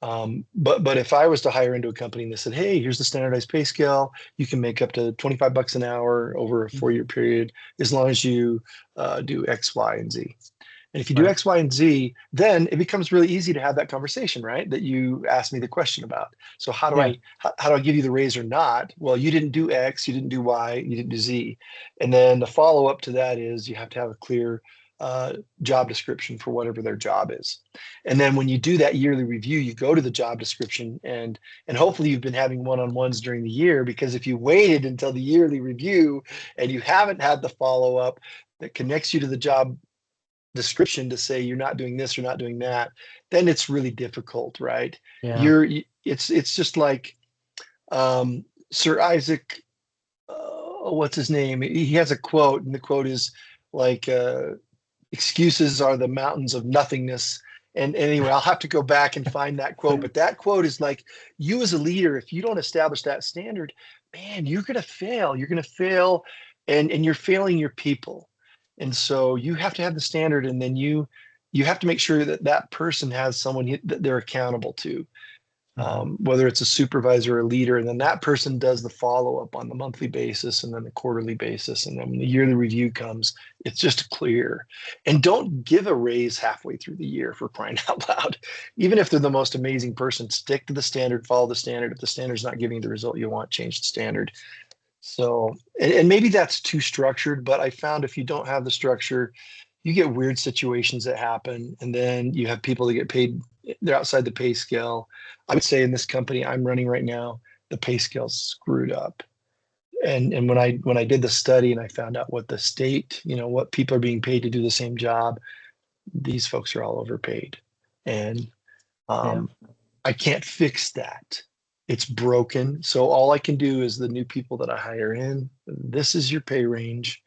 But if I was to hire into a company and they said, hey, here's the standardized pay scale, you can make up to $25 an hour over a 4-year Mhm. period as long as you do X, Y, and Z. And if you do Right. X, Y, and Z, then it becomes really easy to have that conversation, right? That you asked me the question about. So Yeah. how do I give you the raise or not? Well, you didn't do X, you didn't do Y, you didn't do Z. And then the follow up to that is you have to have a clear uh, job description for whatever their job is. And then when you do that yearly review, you go to the job description and hopefully you've been having one-on-ones during the year, because if you waited until the yearly review and you haven't had the follow up that connects you to the job description to say you're not doing this or not doing that, then it's really difficult, right? Yeah. You're it's just like Sir Isaac, what's his name? He has a quote, and the quote is like, "Excuses are the mountains of nothingness." And anyway, I'll have to go back and find that quote, but that quote is like, you as a leader, if you don't establish that standard, man, you're going to fail. You're going to fail, and you're failing your people. And so you have to have the standard, and then you have to make sure that that person has someone that they're accountable to, Mhm. whether it's a supervisor or a leader, and then that person does the follow up on the monthly basis and then the quarterly basis. And then when the yearly review comes, it's just clear. And don't give a raise halfway through the year, for crying out loud. Even if they're the most amazing person, stick to the standard, follow the standard. If the standard's not giving you the result you want, change the standard. So, and maybe that's too structured, but I found if you don't have the structure, you get weird situations that happen. And then you have people that get paid, they're outside the pay scale. I would say in this company I'm running right now, the pay scale's screwed up. And when I did the study and I found out what the state, what people are being paid to do the same job, these folks are all overpaid. And Yeah. um, I can't fix that. It's broken. So all I can do is the new people that I hire in, this is your pay range.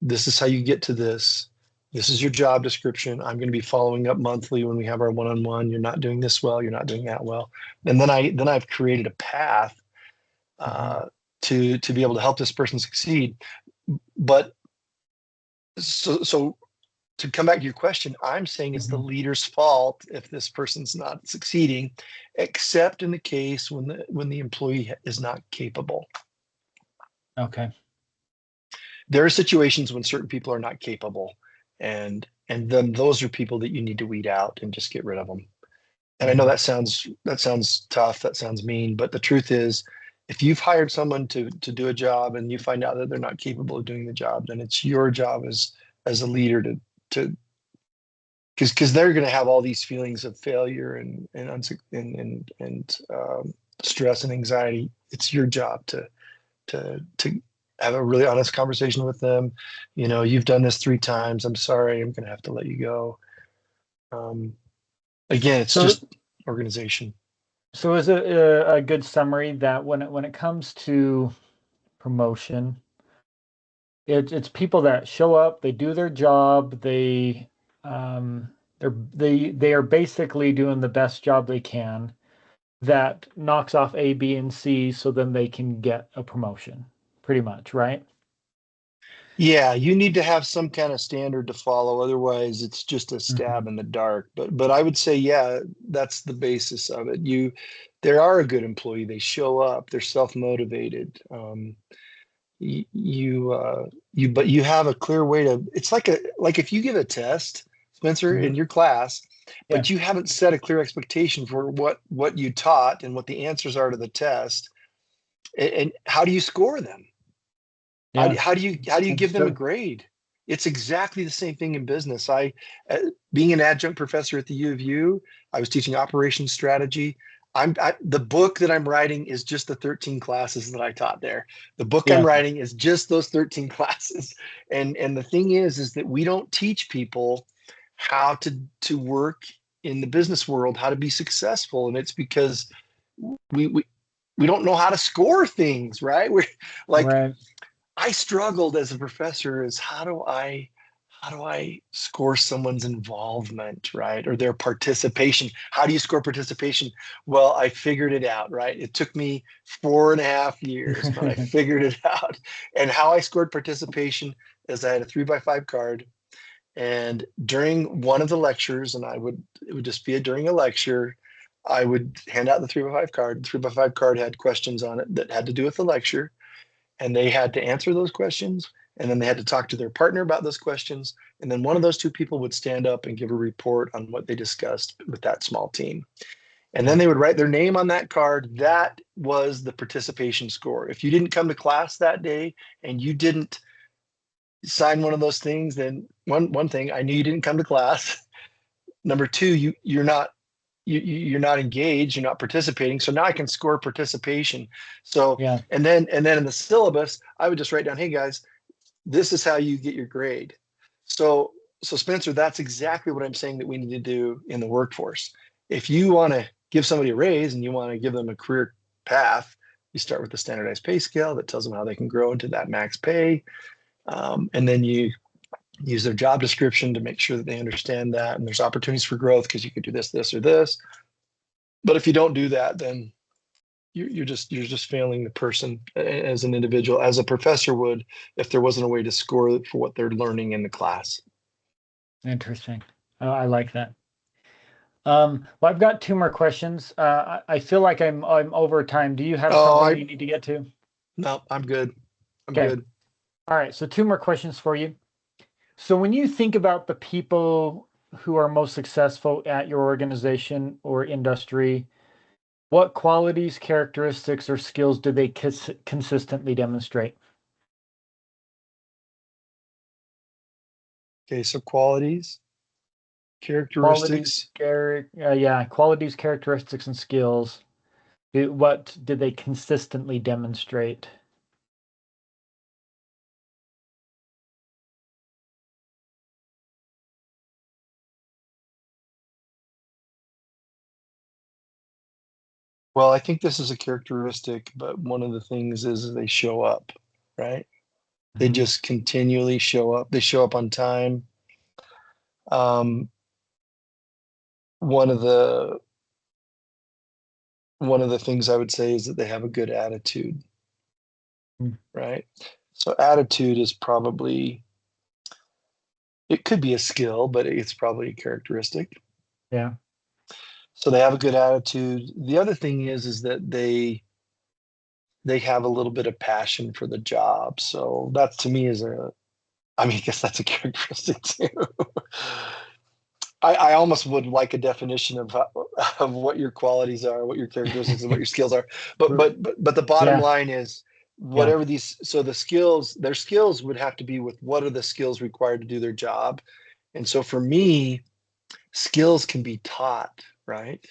This is how you get to this. This is your job description. I'm going to be following up monthly when we have our one-on-one. You're not doing this well. You're not doing that well. And then I've created a path Mhm. uh, to be able to help this person succeed. But so to come back to your question, I'm saying it's the Mhm. leader's fault if this person's not succeeding, except in the case when the employee is not capable. Okay. There are situations when certain people are not capable, and then those are people that you need to weed out and just get rid of them. And I know Mhm. that sounds tough, that sounds mean, but the truth is, if you've hired someone to do a job and you find out that they're not capable of doing the job, then it's your job as a leader to because they're going to have all these feelings of failure and stress and anxiety. It's your job to have a really honest conversation with them. You've done this 3 times. I'm sorry. I'm going to have to let you go. Again, it's So, just organization. so is it a good summary that when it comes to promotion, it's people that show up, they do their job, um, they are basically doing the best job they can, that knocks off A, B, and C, so then they can get a promotion, pretty much, right? Yeah, you need to have some kind of standard to follow. Otherwise, it's just a Hmm. stab in the dark. But I would say, yeah, that's the basis of it. They are a good employee. They show up. They're self-motivated. But you have a clear way to. It's like if you give a test, Spencer, Hmm. in your class, Yeah, but you haven't set a clear expectation for what you taught and what the answers are to the test, and how do you score them? How yeah, do, how do you give them a understood. grade? It's exactly the same thing in business. Uh, Being an adjunct professor at the U of U, I was teaching operations strategy. The book that I'm writing is just the 13 classes that I taught there. The book I'm Yeah, writing is just those 13 classes. And the thing is that we don't teach people how to work in the business world, how to be successful. And it's because we we, we don't know how to score things, right? We're like, right. I struggled as a professor is how do I score someone's involvement, right? Or their participation. How do you score participation? Well, I figured it out, right? It took me 4.5 years, but I figured it out. And how I scored participation is I had a 3x5 card. And during one of the lectures, it would just be during a lecture, I would hand out the 3x5 card. The 3x5 card had questions on it that had to do with the lecture, and they had to answer those questions, and then they had to talk to their partner about those questions, and then one of those two people would stand up and give a report on what they discussed with that small team, and then Yeah, they would write their name on that card. That was the participation score. If you didn't come to class that day and you didn't sign one of those things, then one thing, I knew you didn't come to class. Number two, you're not engaged, you're not participating. So now I can score participation. So yeah, and then in the syllabus, I would just write down, hey guys, this is how you get your grade. So Spencer, that's exactly what I'm saying that we need to do in the workforce. If you want to give somebody a raise and you want to give them a career path, you start with the standardized pay scale that tells them how they can grow into that max pay. And then you use their job description to make sure that they understand that and there's opportunities for growth because you could do this or this. But if you don't do that, then you're just failing the person as an individual, as a professor would if there wasn't a way to score for what they're learning in the class. interesting. I like that. Well, I've got two more questions. I feel like I'm over time. Do you have Oh, something I you need to get to? no, I'm good. I'm Okay. good. All right. So two more questions for you. So when you think about the people who are most successful at your organization or industry, what qualities, characteristics, or skills do they consistently demonstrate? Okay, so qualities, Qualities, characteristics. yeah, qualities, characteristics, and skills. What did they consistently demonstrate? Well, I think this is a characteristic, but one of the things is they show up, right? They Hmm. just continually show up. They show up on time. Um, one of the one of the things I would say is that they have a good attitude, right? So attitude is probably, it could be a skill, but it's probably a characteristic. Yeah. So they have a good attitude. The other thing is that they have a little bit of passion for the job. So that to me is I mean, I guess that's a characteristic too. I almost would like a definition of what your qualities are, what your characteristics and what your skills are. But the bottom Yeah. line is Yeah. whatever these, so the skills, their skills would have to be with what are the skills required to do their job. And so for me, skills can be taught, right?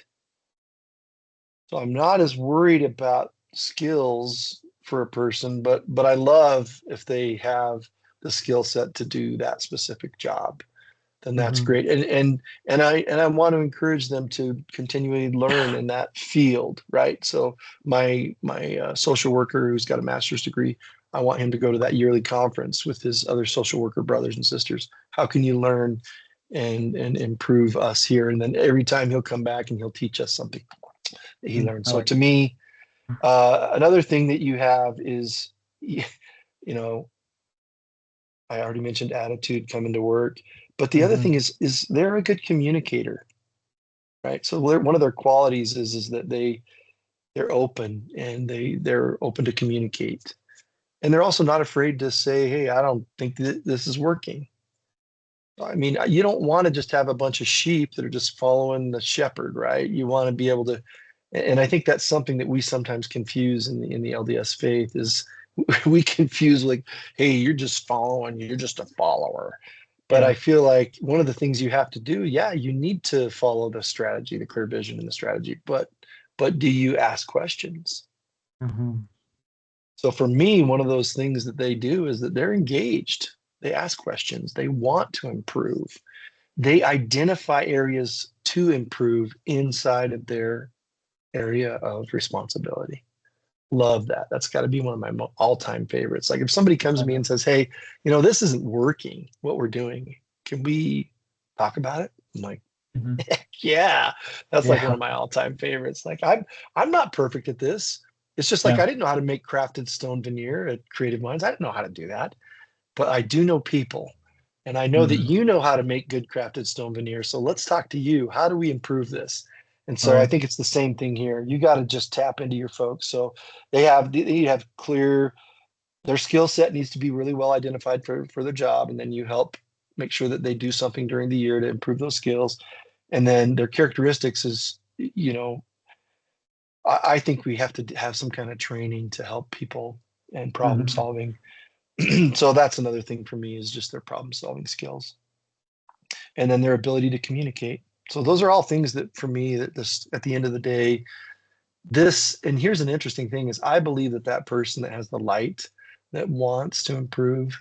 So I'm not as worried about skills for a person, but I love if they have the skill set to do that specific job. Then that's Mm-hmm. great. And I want to encourage them to continually learn in that field, right? So my social worker who's got a master's degree, I want him to go to that yearly conference with his other social worker brothers and sisters. How can you learn and improve us here? And then every time he'll come back and he'll teach us something that he learned. I So like to it. me, another thing that you have is, you know, I already mentioned attitude coming to work, but the other Mm-hmm. thing is they're a good communicator, right? So one of their qualities is that they're open and they're open to communicate, and they're also not afraid to say, "Hey, I don't think that this is working." I mean, you don't want to just have a bunch of sheep that are just following the shepherd, right? You want to be able to, and I think that's something that we sometimes confuse in the LDS faith is we confuse like, hey, you're just following, you're just a follower. But I Yeah. feel like one of the things you have to do, yeah, you need to follow the strategy, the clear vision and the strategy, but do you ask questions? Mm-hmm. So for me, one of those things that they do is that they're engaged. They ask questions. They want to improve. They identify areas to improve inside of their area of responsibility. Love that. That's got to be one of my all-time favorites. Like if somebody comes to me and says, "Hey, this isn't working, what we're doing. Can we talk about it?" I'm like, Mm-hmm. "Yeah." That's like one Yeah. of my all-time favorites. Like I'm not perfect at this. It's just like Yeah. I didn't know how to make crafted stone veneer at Creative Minds. I didn't know how to do that, but I do know people. And I know that Mm-hmm. you know how to make good crafted stone veneer. So let's talk to you. How do we improve this? And so I Right. think it's the same thing here. You got to just tap into your folks. So they have clear, their skill set needs to be really well identified for their job. And then you help make sure that they do something during the year to improve those skills. And then their characteristics is, I think we have to have some kind of training to help people and problem Mm-hmm. solving. So that's another thing for me is just their problem solving skills and then their ability to communicate. So those are all things that for me that this at the end of the day, this and here's an interesting thing is I believe that that person that has the light that wants to improve,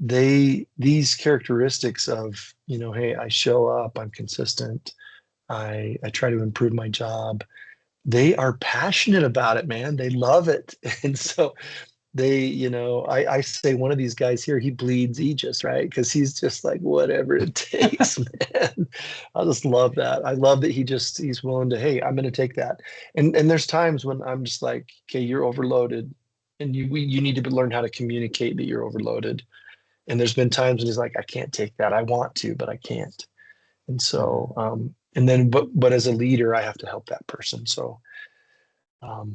these characteristics of, hey, I show up, I'm consistent, I try to improve my job. They are passionate about it, man. They love it. And so I say one of these guys here, he bleeds Aegis, right? Because he's just like, whatever it takes, man. I just love that. I love that he's willing to, hey, I'm going to take that. And there's times when I'm just like, okay, you're overloaded and you need to learn how to communicate that you're overloaded. And there's been times when he's like, I can't take that. I want to, but I can't. And Mm-hmm. so, and then, but as a leader, I have to help that person. So,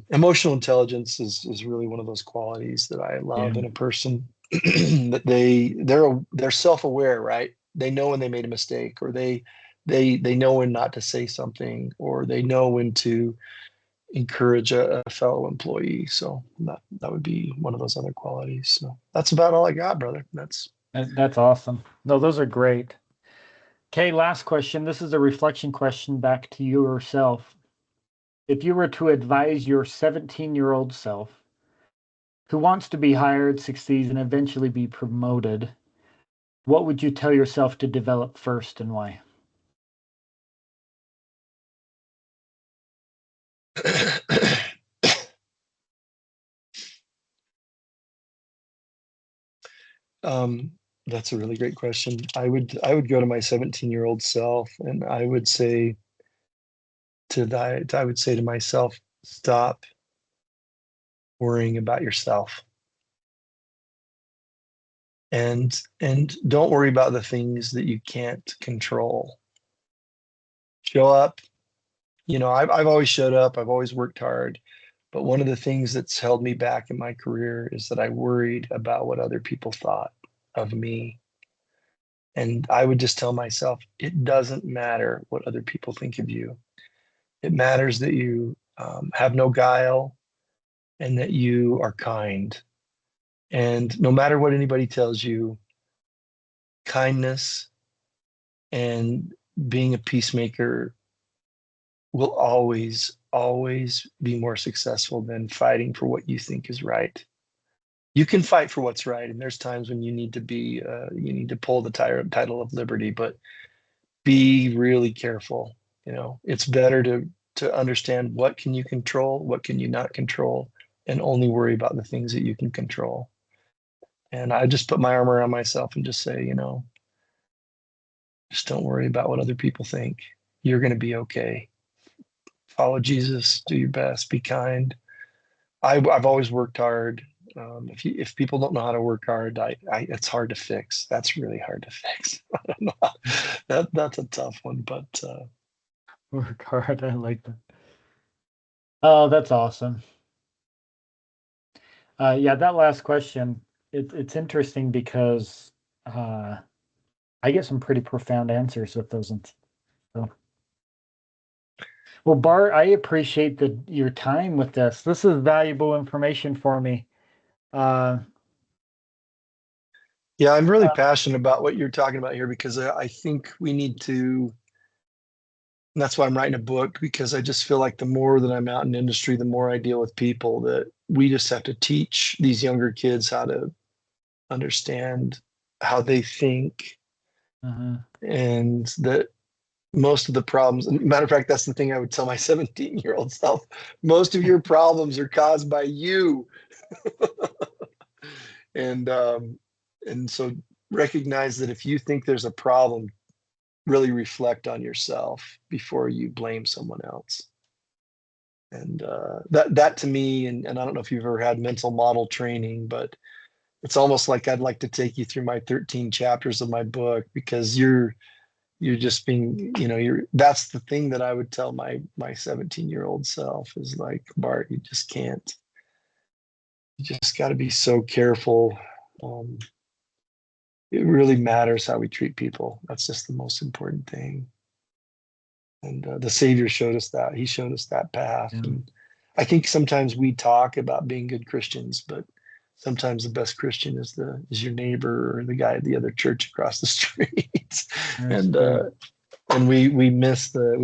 emotional intelligence is really one of those qualities that I Yeah. love in a person that they're self-aware, right? They know when they made a mistake, or they know when not to say something, or they know when to encourage a fellow employee. So that would be one of those other qualities. So that's about all I got, brother. That's That's awesome. No, those are great. Okay, last question. This is a reflection question back to yourself. If you were to advise your 17-year-old self who wants to be hired, succeeds, and eventually be promoted, what would you tell yourself to develop first and why? um, that's a really great question. I would go to my 17-year-old self and I would say I would say to myself, stop worrying about yourself and don't worry about the things that you can't control. Show up. I've always showed up. I've always worked hard. But one of the things that's held me back in my career is that I worried about what other people thought of me. And I would just tell myself, it doesn't matter what other people think of you. It matters that you have no guile and that you are kind. And no matter what anybody tells you, kindness and being a peacemaker will always be more successful than fighting for what you think is right. You can fight for what's right, and there's times when you need to you need to pull the title of liberty, but be really careful. It's better to understand what can you control, what can you not control, and only worry about the things that you can control. And I just put my arm around myself and just say, just don't worry about what other people think. You're going to be okay. Follow Jesus, do your best, be kind. I've always worked hard. If people don't know how to work hard, it's hard to fix. That's really hard to fix. I don't know. That's a tough one, but Work hard. I like that. Oh, that's awesome. Yeah, that last question, it's interesting because I get some pretty profound answers with those ones. So. Well, Bart, I appreciate your time with this. This is valuable information for me. Uh, yeah, I'm really passionate about what you're talking about here because I think we need to. And that's why I'm writing a book, because I just feel like the more that I'm out in industry, the more I deal with people, that we just have to teach these younger kids how to understand how they think, and that most of the problems, matter of fact, that's the thing I would tell my 17-year-old self. Most of your problems are caused by you. And so recognize that if you think there's a problem, really reflect on yourself before you blame someone else. And that to me, and I don't know if you've ever had mental model training, but it's almost like I'd like to take you through my 13 chapters of my book, because you're just being, that's the thing that I would tell my 17-year-old self is like, Bart, you just got to be so careful. It really matters how we treat people. That's just the most important thing. And the Savior showed us that. He showed us that path. Yeah. And I think sometimes we talk about being good Christians, but sometimes the best Christian is your neighbor or the guy at the other church across the street. and we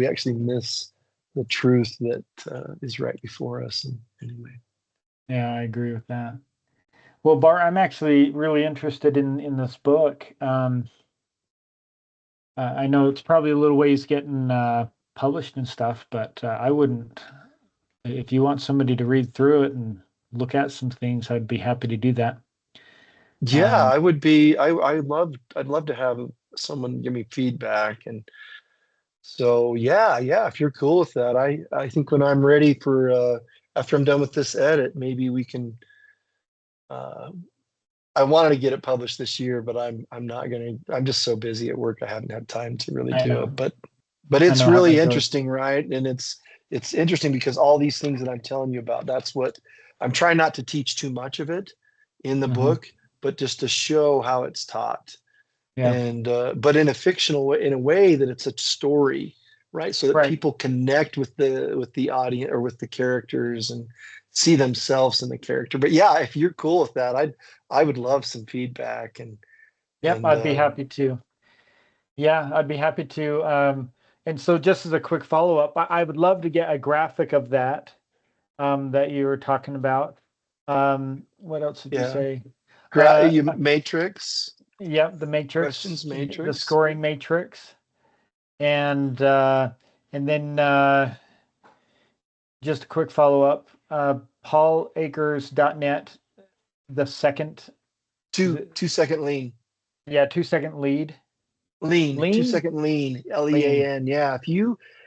actually miss the truth that is right before us. And anyway. Yeah, I agree with that. Well, Bart, I'm actually really interested in this book. I know it's probably a little ways getting published and stuff, but I wouldn't. If you want somebody to read through it and look at some things, I'd be happy to do that. Yeah, I would be. I'd love to have someone give me feedback. And so yeah, if you're cool with that, I think when I'm ready for after I'm done with this edit, maybe we can. Uh, I wanted to get it published this year, but I'm not gonna. I'm just so busy at work. I haven't had time to really I do it. know, But I it's know how really that goes. interesting, right? And it's interesting because all these things that I'm telling you about, that's what I'm trying not to teach too much of it in the Hmm. book, but just to show how it's taught. Yeah, And but in a fictional way, in a way that it's a story, right? So that right. people connect with the audience or with the characters and see themselves in the character. But yeah, if you're cool with that, I would love some feedback. and Yep, and I'd be happy to. Yeah, I'd be happy to. And so, just as a quick follow up, I would love to get a graphic of that that you were talking about. What else did you yeah, say? Uh, you Matrix yeah, the matrix, questions, the Matrix. scoring matrix, and then just a quick follow up. PaulAkers.net, the second, is Two it? 2 second lean. Yeah, 2 second lead. Lean, two Lean? second lean, Lean. Lean. Yeah.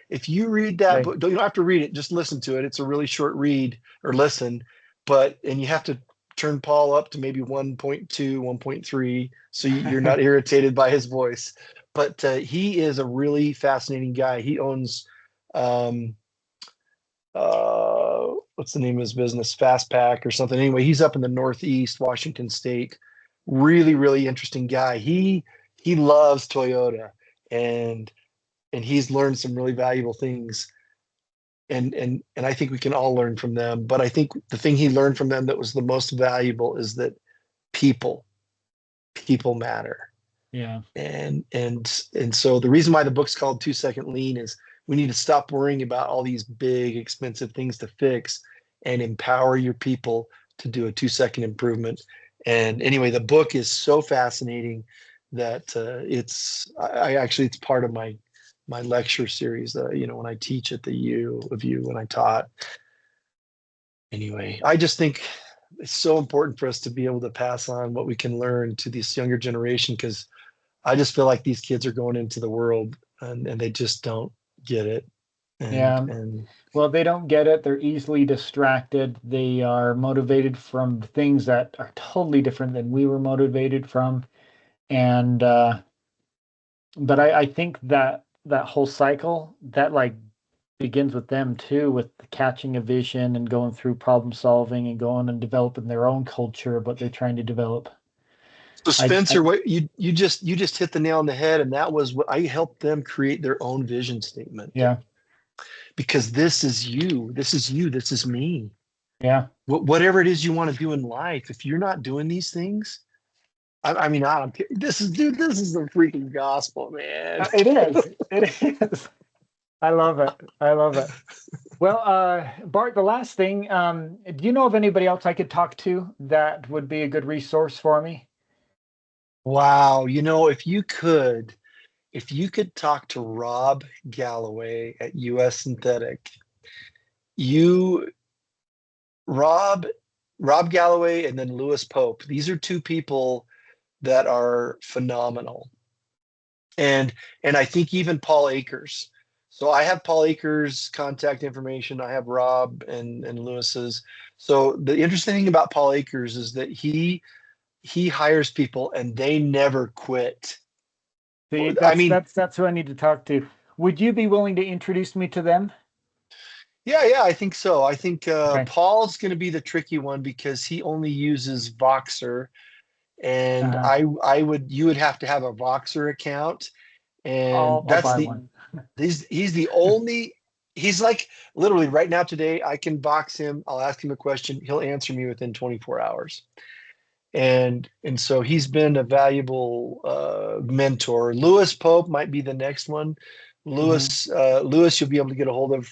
If you read that Okay. book, you don't have to read it, just listen to it. It's a really short read or listen, and you have to turn Paul up to maybe 1.2, 1.3, so you're not irritated by his voice. But he is a really fascinating guy. He owns um what's the name of his business? Fast Pack or something. Anyway, he's up in the Northeast, Washington State. Really, really interesting guy. He loves Toyota, and he's learned some really valuable things. And I think we can all learn from them. But I think the thing he learned from them that was the most valuable is that people people matter. Yeah. And so the reason why the book's called 2 Second Lean is we need to stop worrying about all these big expensive things to fix and empower your people to do a 2 second improvement. And anyway, the book is so fascinating that I actually it's part of my lecture series, when I teach at the U of U when I taught. Anyway, I just think it's so important for us to be able to pass on what we can learn to this younger generation, because I just feel like these kids are going into the world and they just don't get it. And Yeah. and Well, they don't get it. They're easily distracted. They are motivated from things that are totally different than we were motivated from. And but I think that that whole cycle that like begins with them too, with catching a vision and going through problem solving and going and developing their own culture of what they're trying to develop. so I Spencer, what you just hit the nail on the head, and that was what I helped them create their own vision statement. Yeah, Because this is you, this is me. yeah. Whatever it is you want to do in life, if you're not doing these things, I mean, I don't care. This is the freaking gospel, man. It is. It is. I love it. I love it. Well, Bart, the last thing, do you know of anybody else I could talk to that would be a good resource for me? Wow, if you could talk to Rob Galloway at US Synthetic, you Rob Rob Galloway and then Lewis Pope. These are two people that are phenomenal. And and I think even Paul Akers. So I have Paul Akers' contact information. I have Rob and Lewis's. So the interesting thing about Paul Akers is that he hires people and they never quit. See, I mean, that's who I need to talk to. Would you be willing to introduce me to them? yeah, I think so. I think Okay. Paul's going to be the tricky one because he only uses Voxer, and Uh, you would have to have a Voxer account, and I'll buy one. he's the only he's like literally right now today I can box him. I'll ask him a question, he'll answer me within 24 hours. And so he's been a valuable mentor. Lewis Pope might be the next one. Hmm. Lewis, you'll be able to get a hold of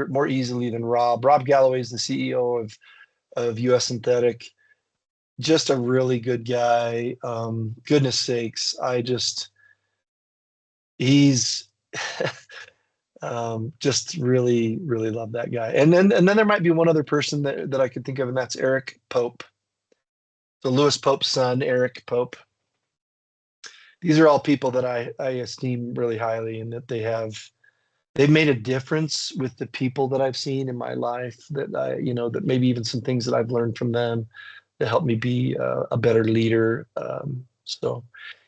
more easily than Rob. Rob Galloway is the CEO of US Synthetic. Just a really good guy. Goodness sakes, he's just really, really love that guy. And then there might be one other person that I could think of, and that's Eric Pope. So Lewis Pope's son, Eric Pope. These are all people that I esteem really highly, and that they've made a difference with the people that I've seen in my life, that maybe even some things that I've learned from them that help me be a better leader. So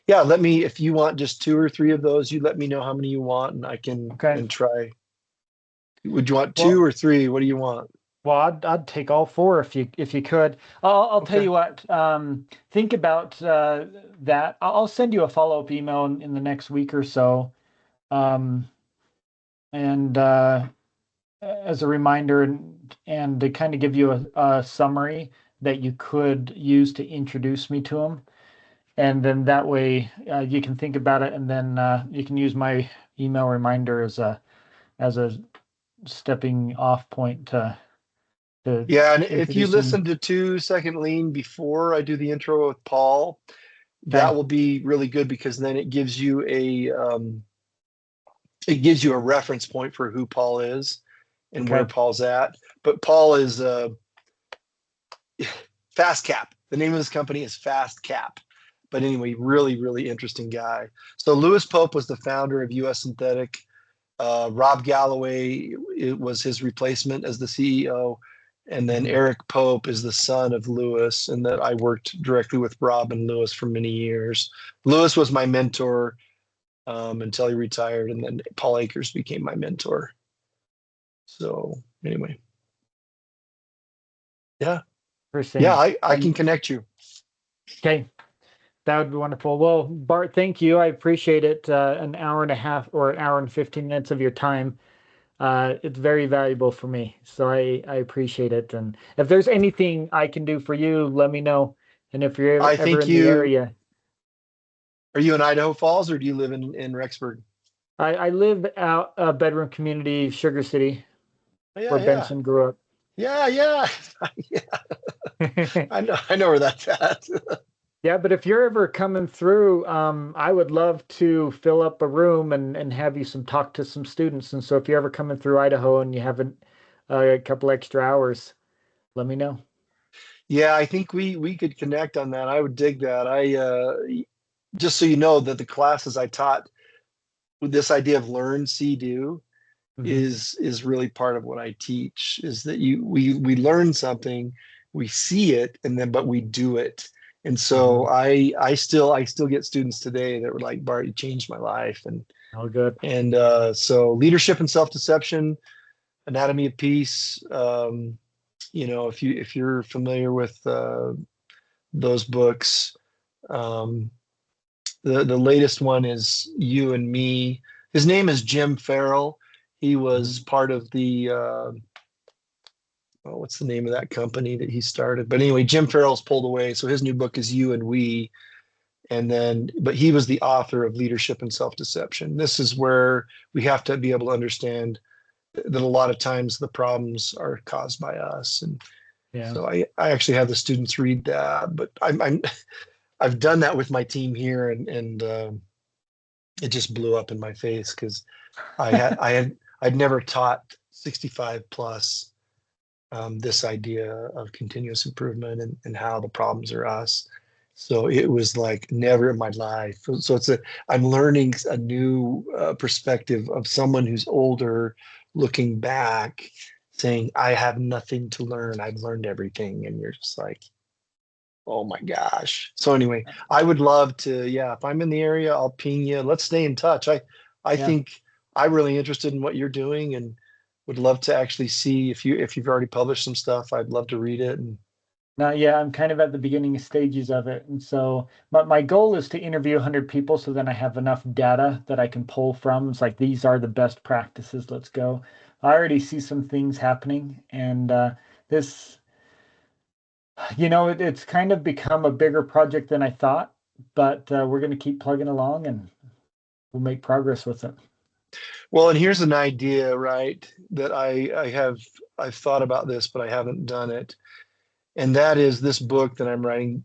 yeah, if you want just two or three of those, you let me know how many you want, and I can Okay. and try. Would you want two Well, or three? What do you want? well, I'd take all four if you could. I'll tell Okay. you what. Think about that. I'll send you a follow-up email in the next week or so. Um, and as a reminder and to kind of give you a summary that you could use to introduce me to them. And then that way you can think about it, and then you can use my email reminder as a stepping off point to Yeah, and if you introducing. listen to 2 Second Lean before I do the intro with Paul, that Okay. will be really good, because then it gives you a reference point for who Paul is and where Okay. Paul's at. But Paul is Fast Cap. The name of his company is Fast Cap. But anyway, really, really interesting guy. So Lewis Pope was the founder of US Synthetic. Rob Galloway, it was his replacement as the CEO. And then Mhm. Eric Pope is the son of Lewis, and that I worked directly with Rob and Lewis for many years. Lewis was my mentor until he retired, and then Paul Akers became my mentor. So anyway, yeah, yeah, Interesting. I can connect you. Okay. That would be wonderful. Well, Bart, thank you. I appreciate it. An hour and a half or an hour and 15 minutes of your time. It's very valuable for me. So I appreciate it. And if there's anything I can do for you, let me know. And if you're I ever think in the you area, Are you in Idaho Falls or do you live in Rexburg? I live out a bedroom community, Sugar City, Oh, yeah, where yeah, Benson grew up. yeah, yeah, yeah. I know where that's at. Yeah, but if you're ever coming through, I would love to fill up a room and have you some talk to some students. And so if you're ever coming through Idaho and you have a couple extra hours, let me know. Yeah, I think we could connect on that. I would dig that. I just so you know that the classes I taught with this idea of learn, see, do Hmm. is really part of what I teach is that we learn something, we see it, and then but we do it. And so Hmm. I still get students today that were like, Bart, you changed my life. All good. So leadership and self-deception, anatomy of peace. If you're familiar with those books, um, the latest one is You and Me. His name is Jim Farrell. He was Hmm. part of the what's the name of that company that he started? But anyway, Jim Farrell's pulled away, so his new book is You and We. But he was the author of Leadership and Self-Deception. This is where we have to be able to understand that a lot of times the problems are caused by us. And Yeah. so I actually have the students read that, but I've done that with my team here, and it just blew up in my face because I'd never taught 65 plus this idea of continuous improvement and how the problems are us. So it was like never in my life. So I'm learning a new perspective of someone who's older, looking back, saying, I have nothing to learn. I've learned everything. And you're just like, oh my gosh. So anyway, I would love to, yeah, if I'm in the area, I'll ping you. Let's stay in touch. I Yeah. think I'm really interested in what you're doing and would love to actually see if you've already published some stuff. I'd love to read it. And Now, yeah, I'm kind of at the beginning stages of it. And so, but my goal is to interview 100 people so then I have enough data that I can pull from. It's like, these are the best practices. Let's go. I already see some things happening. And this, it's kind of become a bigger project than I thought, but we're going to keep plugging along and we'll make progress with it. well, and here's an idea, right, that I've thought about this, but I haven't done it. And that is this book that I'm writing,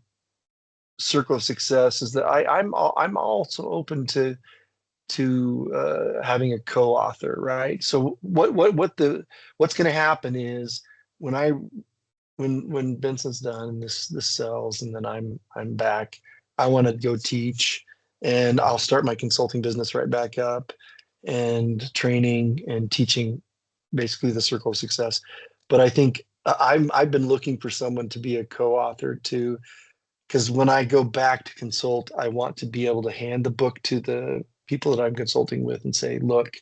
Circle of Success, is that I'm also open to having a co-author, right? So what's going to happen is when I when Benson's done and this sells, and then I'm back, I want to go teach, and I'll start my consulting business right back up, and training and teaching, basically the Circle of Success. But I think I've been looking for someone to be a co-author too, because when I go back to consult, I want to be able to hand the book to the people that I'm consulting with and say, look,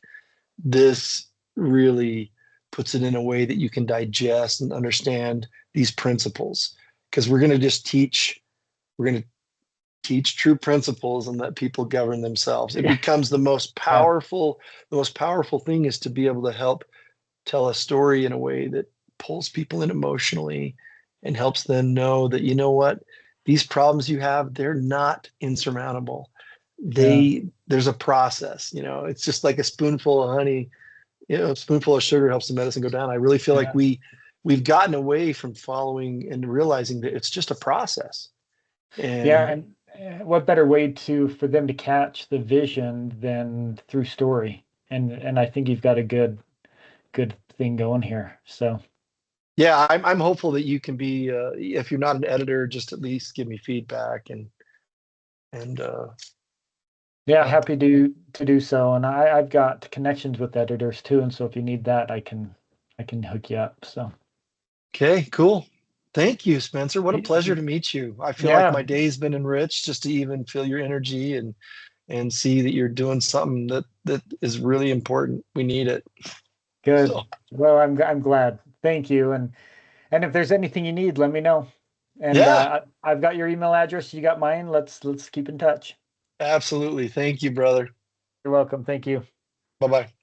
this really puts it in a way that you can digest and understand these principles. Because we're going to teach true principles and let people govern themselves. It Yeah. becomes Yeah. the most powerful thing is to be able to help tell a story in a way that pulls people in emotionally and helps them know that, you know what, these problems you have, they're not insurmountable. Yeah. There's a process, it's just like a spoonful of honey, a spoonful of sugar helps the medicine go down. I really feel like Yeah. we've gotten away from following and realizing that it's just a process. Yeah. And And what better way for them to catch the vision than through story? And I think you've got a good thing going here. So yeah, I'm hopeful that you can be, if you're not an editor, just at least give me feedback and yeah, uh, happy to do so. And I've got connections with editors too. And so if you need that, I can hook you up. So okay, cool. Thank you, Spencer. What a y- pleasure y- to meet you. I feel like yeah, my day's been enriched just to even feel your energy and see that you're doing something that is really important. We need it. good. So Well, I'm glad. Thank you. And if there's anything you need, let me know. And yeah, I've got your email address. You got mine. Let's keep in touch. absolutely. Thank you, brother. You're welcome. Thank you. Bye bye.